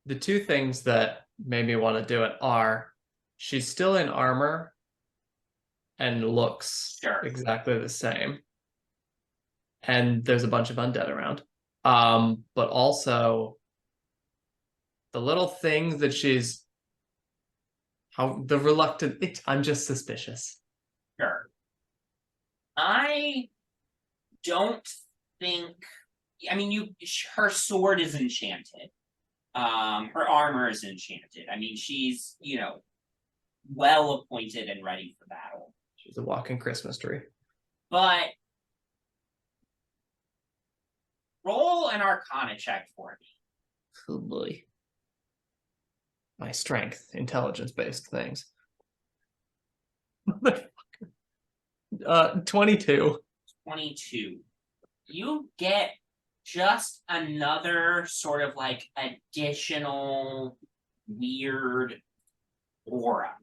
The 2 things that made me want to do it are she's still in armor and looks Sure. exactly the same. And there's a bunch of undead around. But also the little things that she's the reluctant I'm just suspicious. sure. I don't think. I mean, her sword is enchanted. Her armor is enchanted. I mean, she's, well appointed and ready for battle. She's a walking Christmas tree. But roll an Arcana check for me. Oh boy. My strength, intelligence-based things. 22. 22. You get just another sort of like additional weird aura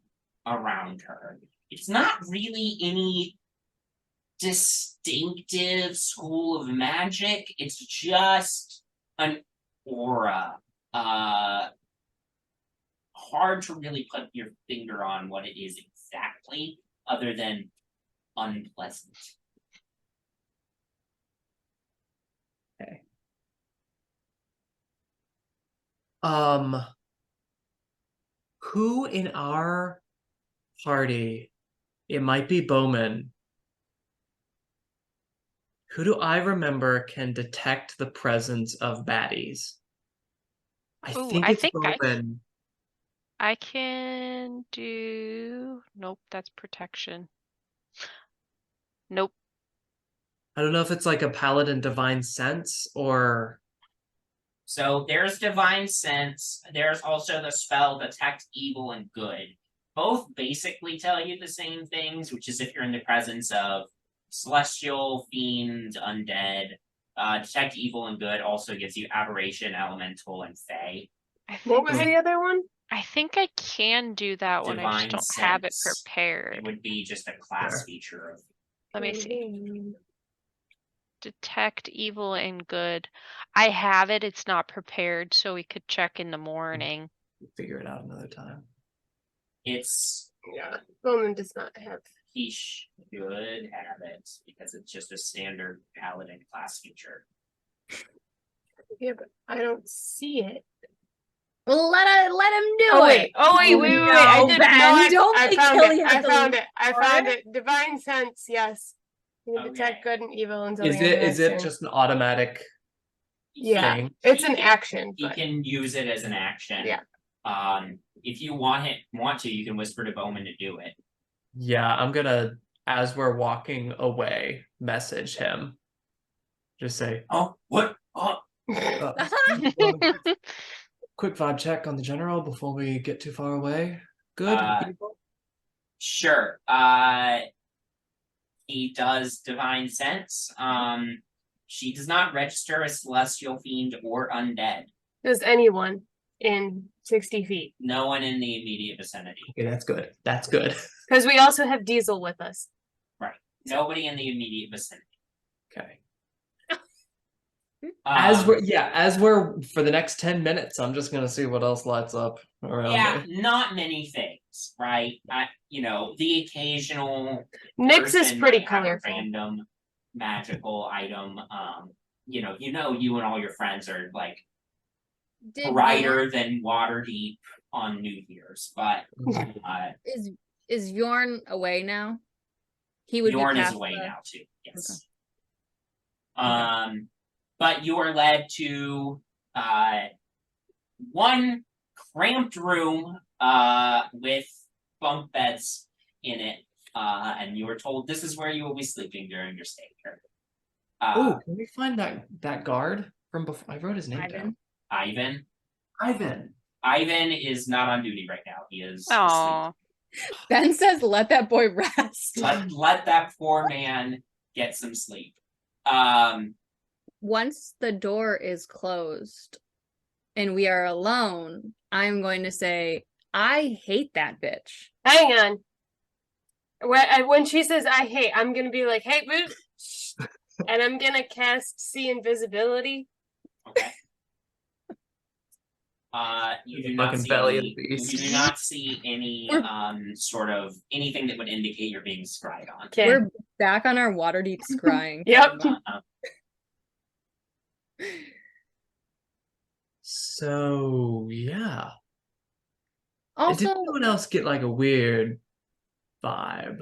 around her. It's not really any distinctive school of magic. It's just an aura. Hard to really put your finger on what it is exactly, other than unpleasant. Okay. Who in our party, it might be Bowmin. Who do I remember can detect the presence of baddies? I Ooh, think I it's think Bowmin. I can do. Nope, that's protection. Nope. I don't know if it's like a paladin divine sense or So there's divine sense. There's also the spell detect evil and good. Both basically tell you the same things, which is if you're in the presence of celestial, fiend, undead. Detect evil and good also gives you aberration, elemental, and fey. What was the other one? I think I can do that one. I Divine just don't have it sense. prepared. It would be just a class Sure. feature of. Let me see. Mhm. Detect evil and good. I have it. It's not prepared, so we could check in the morning. figure it out another time. It's Yeah. Bowman does not have. he should have it because it's just a standard paladin class feature. Yeah, but I don't see it. Well, let him do Oh it. wait! Oh wait! Wait! Wait! I No, did. Ben, No, don't I make found Kelly it. have I to found look it. I for found it. it. Divine sense. Yes. You can detect Okay. good and evil until Is the end of it the is it next turn. just an automatic Yeah. thing? It's an action. He But can use it as an action. Yeah. If you want to, you can whisper to Bowmin to do it. Yeah, I'm gonna, as we're walking away, message him. Just say, Oh, what? Oh, quick vibe check on the general before we get too far away. Good. sure. He does divine sense. She does not register as celestial fiend or undead. Does anyone in 60 feet? No one in the immediate vicinity. Okay, that's good. That's good. Because we also have Diesel with us. Right. Nobody in the immediate vicinity. Okay. As Um, we're for the next 10 minutes, I'm just gonna see what else lights up around yeah, me. not many things, right? The occasional Nyx is person pretty may have a colorful. random magical item. You and all your friends are like Did brighter than Waterdeep on New Year's, but is Bjorn away now? He would Bjorn be is past away the- now too. Yes. Okay. But you are led to one cramped room with bunk beds in it, and you were told this is where you will be sleeping during your stay here. Oh, can we find that guard from before? I wrote his name down. Ivan. Ivan. Ivan is not on duty right now. He is asleep. Aw. Ben says, "Let that boy rest." Let that poor man get some sleep. Once the door is closed and we are alone, I'm going to say, I hate that bitch. Hang on. When she says I hate, I'm gonna be like, hey, boo. And I'm gonna cast see invisibility. Okay. You do not Fucking see belly of any, the beast. you do not see any sort of anything that would indicate you're being scryed on. Okay. We're back on our Waterdeep scrying. Yep. So yeah. Also, Did anyone else get like a weird vibe?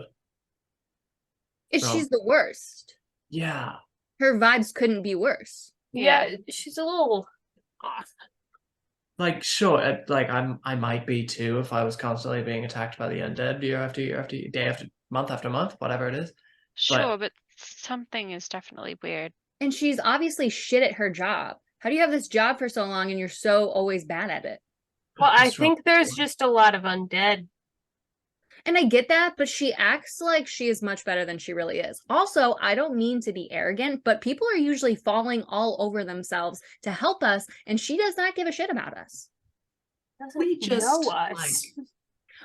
she's the worst. Yeah. Her vibes couldn't be worse. Yeah, she's a little off. Like sure, I might be too if I was constantly being attacked by the undead year after year after year, day after month, whatever it is. Sure, but something is definitely weird. And she's obviously shit at her job. How do you have this job for so long and you're so always bad at it? Well, I What's wrong? think there's just a lot of undead. And I get that, but she acts like she is much better than she really is. Also, I don't mean to be arrogant, but people are usually falling all over themselves to help us, and she does not give a shit about us. We just know us. like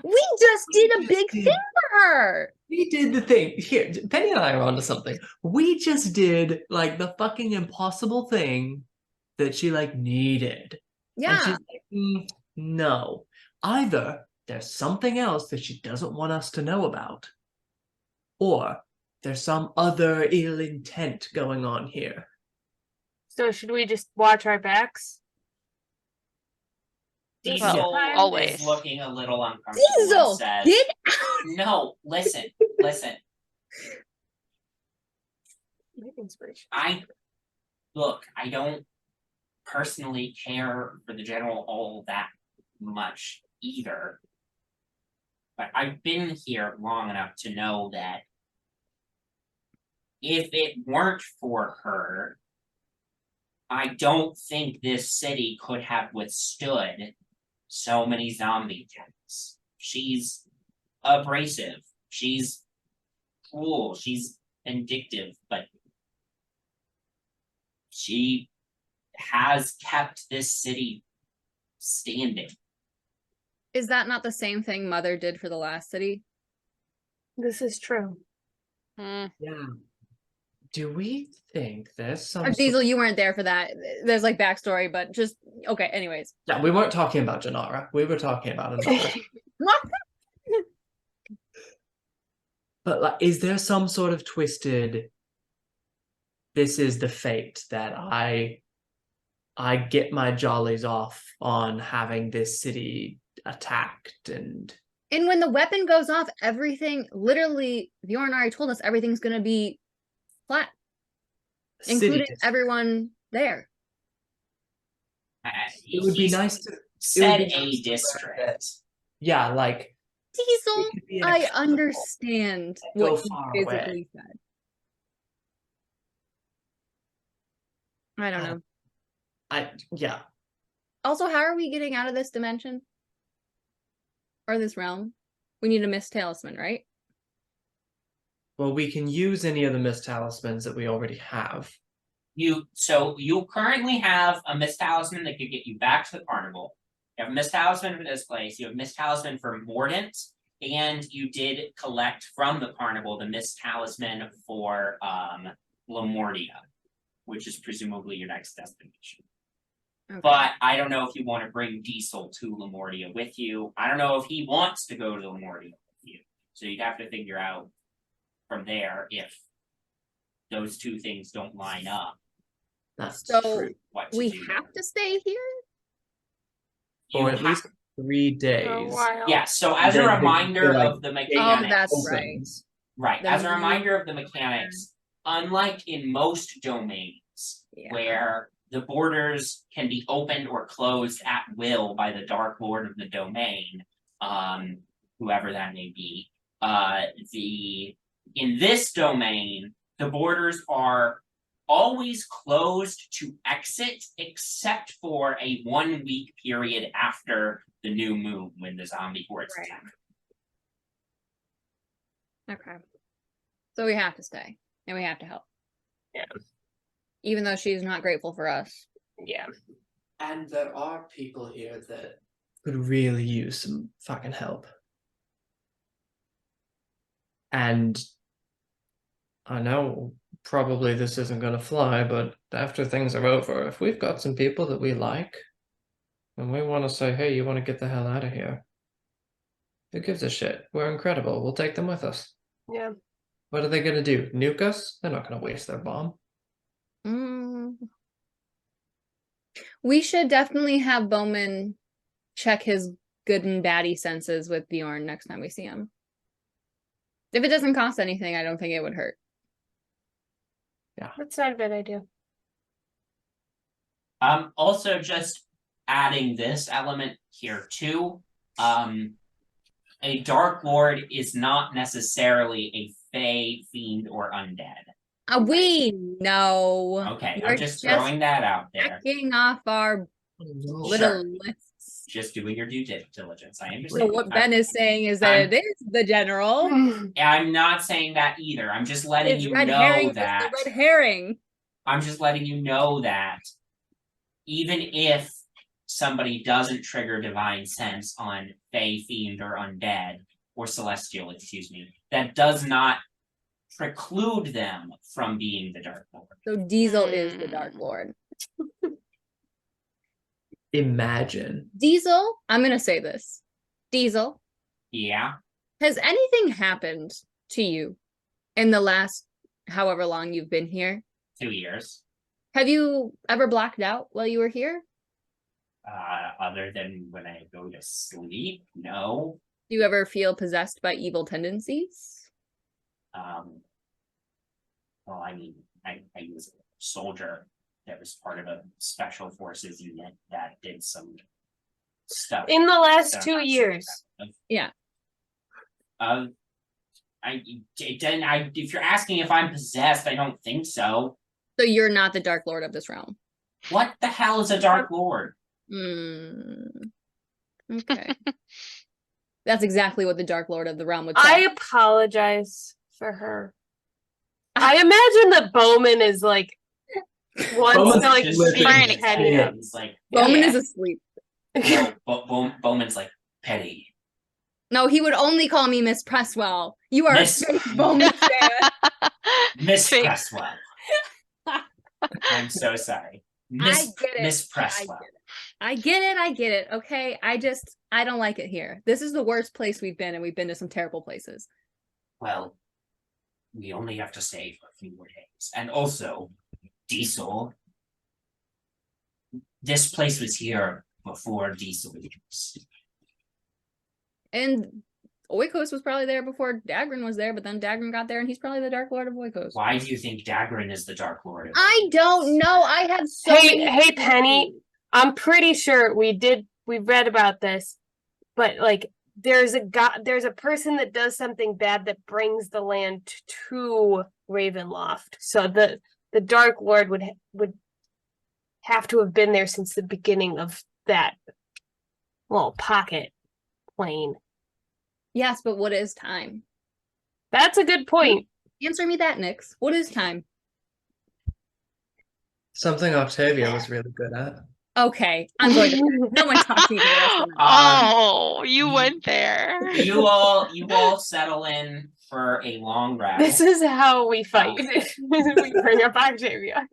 We just did a just big did. thing for her. we did the thing. Here, Penny and I are onto something. We just did like the fucking impossible thing that she like needed. And Yeah. she's like, no. Either there's something else that she doesn't want us to know about, or there's some other ill intent going on here. So should we just watch our backs? Diesel Well, always. is looking a little uncomfortable Diesel, and says, get out. no, listen. Inspiration. I don't personally care for the general all that much either. But I've been here long enough to know that if it weren't for her, I don't think this city could have withstood so many zombie attacks. She's abrasive. She's cruel. She's vindictive, but she has kept this city standing. Is that not the same thing Mother did for the last city? This is true. Hmm. Yeah. Do we think there's some Diesel, you weren't there for that. There's like backstory, but just okay. Anyways, Yeah, we weren't talking about Jinarra. We were talking about another. But like, is there some sort of twisted? This is the fate that I get my jollies off on having this city attacked and when the weapon goes off, everything literally Bjorn already told us everything's gonna be flat, city including dis- everyone there. It would be nice said be a nice to district. Yeah, like Diesel, it could be an I example. understand Go what he far away. physically said. I don't know. Yeah. Also, how are we getting out of this dimension? Or this realm? We need a Mist Talisman, right? Well, we can use any of the Mist Talismans that we already have. You currently have a Mist Talisman that could get you back to the carnival. You have a Mist Talisman for this place. You have a Mist Talisman for Mordant, and you did collect from the carnival the Mist Talisman for Lamortia, which is presumably your next destination. Okay. But I don't know if you want to bring Diesel to Lamortia with you. I don't know if he wants to go to Lamortia with you. So you'd have to figure out from there if those two things don't line up. That's So, true. What to we do. have to stay here? For You at least 3 days. yeah, so as a Then they reminder feel like of the they- mechanics. Oh, that's right. Opens. Right, The as a main- reminder of the mechanics, unlike in most domains Yeah. where the borders can be opened or closed at will by the Dark Lord of the domain, whoever that may be, in this domain, the borders are always closed to exit except for a 1 week period after the new moon when the zombie hordes Right. attack. Okay. So we have to stay. And we have to help. Yeah. Even though she's not grateful for us. Yeah. And there are people here that could really use some fucking help. And I know probably this isn't going to fly, but after things are over, if we've got some people that we like, and we want to say, hey, you want to get the hell out of here? Who gives a shit? We're incredible. We'll take them with us. Yeah. What are they going to do? Nuke us? They're not going to waste their bomb. We should definitely have Bowmin check his good and baddie senses with Bjorn next time we see him. If it doesn't cost anything, I don't think it would hurt. That's not a bad idea. Also just adding this element here too. A Dark Lord is not necessarily a Fey, Fiend, or Undead. We know. Okay, We're I'm just throwing that out there. checking off our little lists. Just doing your due diligence. I So understand. what Ben is saying is that I'm- it is the general. I'm not saying that either. I'm just letting It's you red know herring is that. the red herring. I'm just letting you know that even if somebody doesn't trigger divine sense on Fey, Fiend, or Undead, or Celestial, excuse me, that does not preclude them from being the Dark Lord. So Diesel is the Dark Lord. Imagine. Diesel, I'm gonna say this. Diesel, Yeah. has anything happened to you in the last however long you've been here? 2 years. Have you ever blacked out while you were here? Other than when I go to sleep, no. Do you ever feel possessed by evil tendencies? Well, I mean, I was a soldier that was part of a special forces unit that did some stuff. In the last that I'm 2 not years. certain of. Yeah. If you're asking if I'm possessed, I don't think so. So you're not the Dark Lord of this realm. What the hell is a Dark Lord? Okay. That's exactly what the Dark Lord of the realm would I say. apologize for her. I imagine that Bowmin is like wants Bowman's to like just be shaking petty. his It's like Bowmin Yeah. is asleep. Bowman's like petty. No, he would only call me Miss Presswell. You are Miss- a fake Bowman fan. Miss Fake. Presswell. I'm so sorry. Miss get it. Miss I Presswell. get it. Okay. I don't like it here. This is the worst place we've been, and we've been to some terrible places. Well, we only have to stay for a few more days. And also, Diesel. This place was here before Diesel was. And Oikos was probably there before Dagrin was there, but then Dagrin got there, and he's probably the Dark Lord of Oikos. Why do you think Dagrin is the Dark Lord? I don't know. I had so many. Hey Penny, I'm pretty sure we did we've read about this, but like there's a person that does something bad that brings the land to Ravenloft. So the Dark Lord would have to have been there since the beginning of that little pocket plane. Yes, but what is time? That's a good point. Answer me that, Nyx. What is time? Something Octavia was really good at. Okay, I'm going to. No one talked to me the rest of the night. Oh, you you- went there. You all settle in for a long rest. This is how we fight. We bring up Octavia.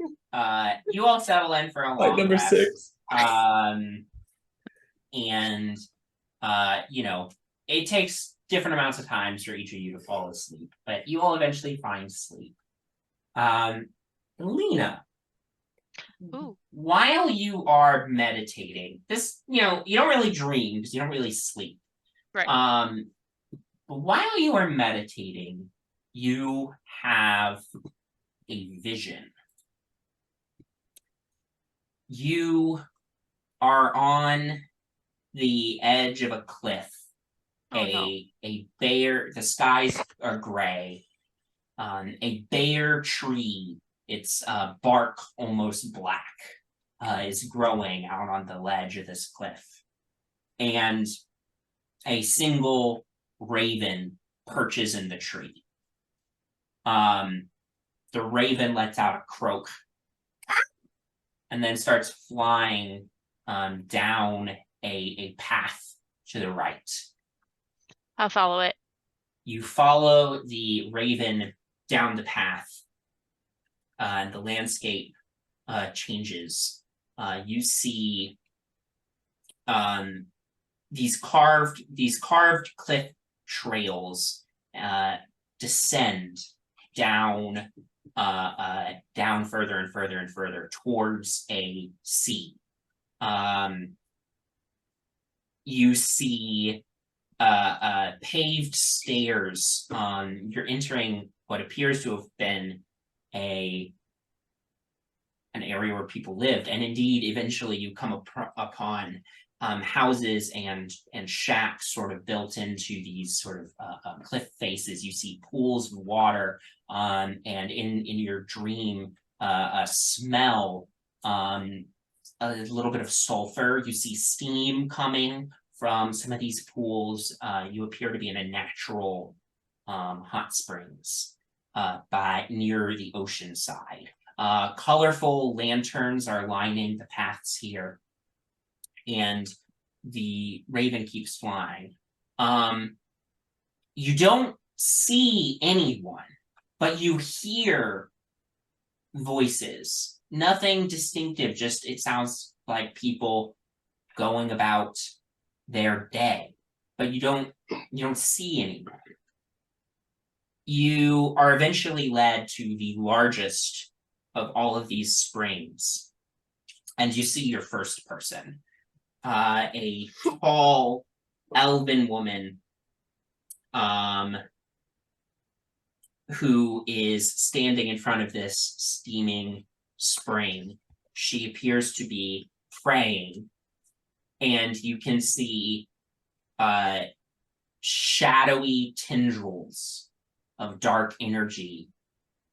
You all settle in for a Fight long number rest. 6. And it takes different amounts of times for each of you to fall asleep, but you all eventually find sleep. Elina, Ooh. while you are meditating, this, you don't really dream because you don't really sleep. Right. But while you are meditating, you have a vision. You are on the edge of a cliff. Oh, no. A bare, the skies are gray. A bare tree, its bark almost black, is growing out on the ledge of this cliff. And a single raven perches in the tree. The raven lets out a croak and then starts flying down a path to the right. I'll follow it. You follow the raven down the path, and the landscape changes. You see these carved cliff trails descend down further and further and further towards a sea. You see paved stairs. You're entering what appears to have been an area where people lived, and indeed, eventually, you come upon houses and shacks sort of built into these sort of cliff faces. You see pools of water, and in your dream, a smell, a little bit of sulfur. You see steam coming from some of these pools. You appear to be in a natural hot springs near the ocean side. Colorful lanterns are lining the paths here, and the raven keeps flying. You don't see anyone, but you hear voices. Nothing distinctive, just it sounds like people going about their day, but you don't see anyone. You are eventually led to the largest of all of these springs, and you see your first person, a tall elven woman who is standing in front of this steaming spring. She appears to be praying, and you can see shadowy tendrils of dark energy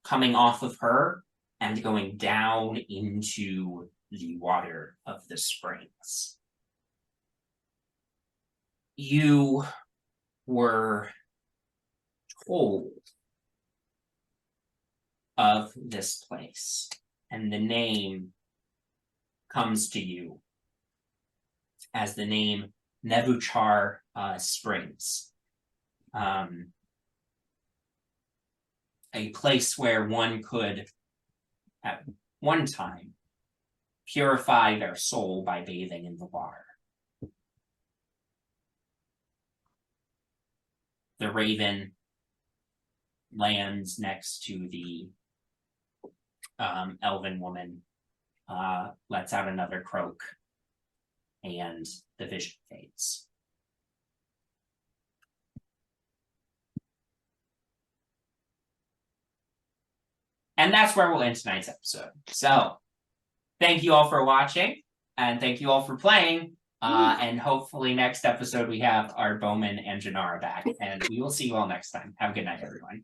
coming off of her and going down into the water of the springs. You were told of this place, and the name comes to you as the name Nevuchar Springs. A place where one could, at one time, purify their soul by bathing in the water. The raven lands next to the elven woman, lets out another croak, and the vision fades. And that's where we'll end tonight's episode. So, thank you all for watching, and thank you all for playing. And hopefully next episode we have our Bowmin and Jinarra back. And we will see you all next time. Have a good night, everyone.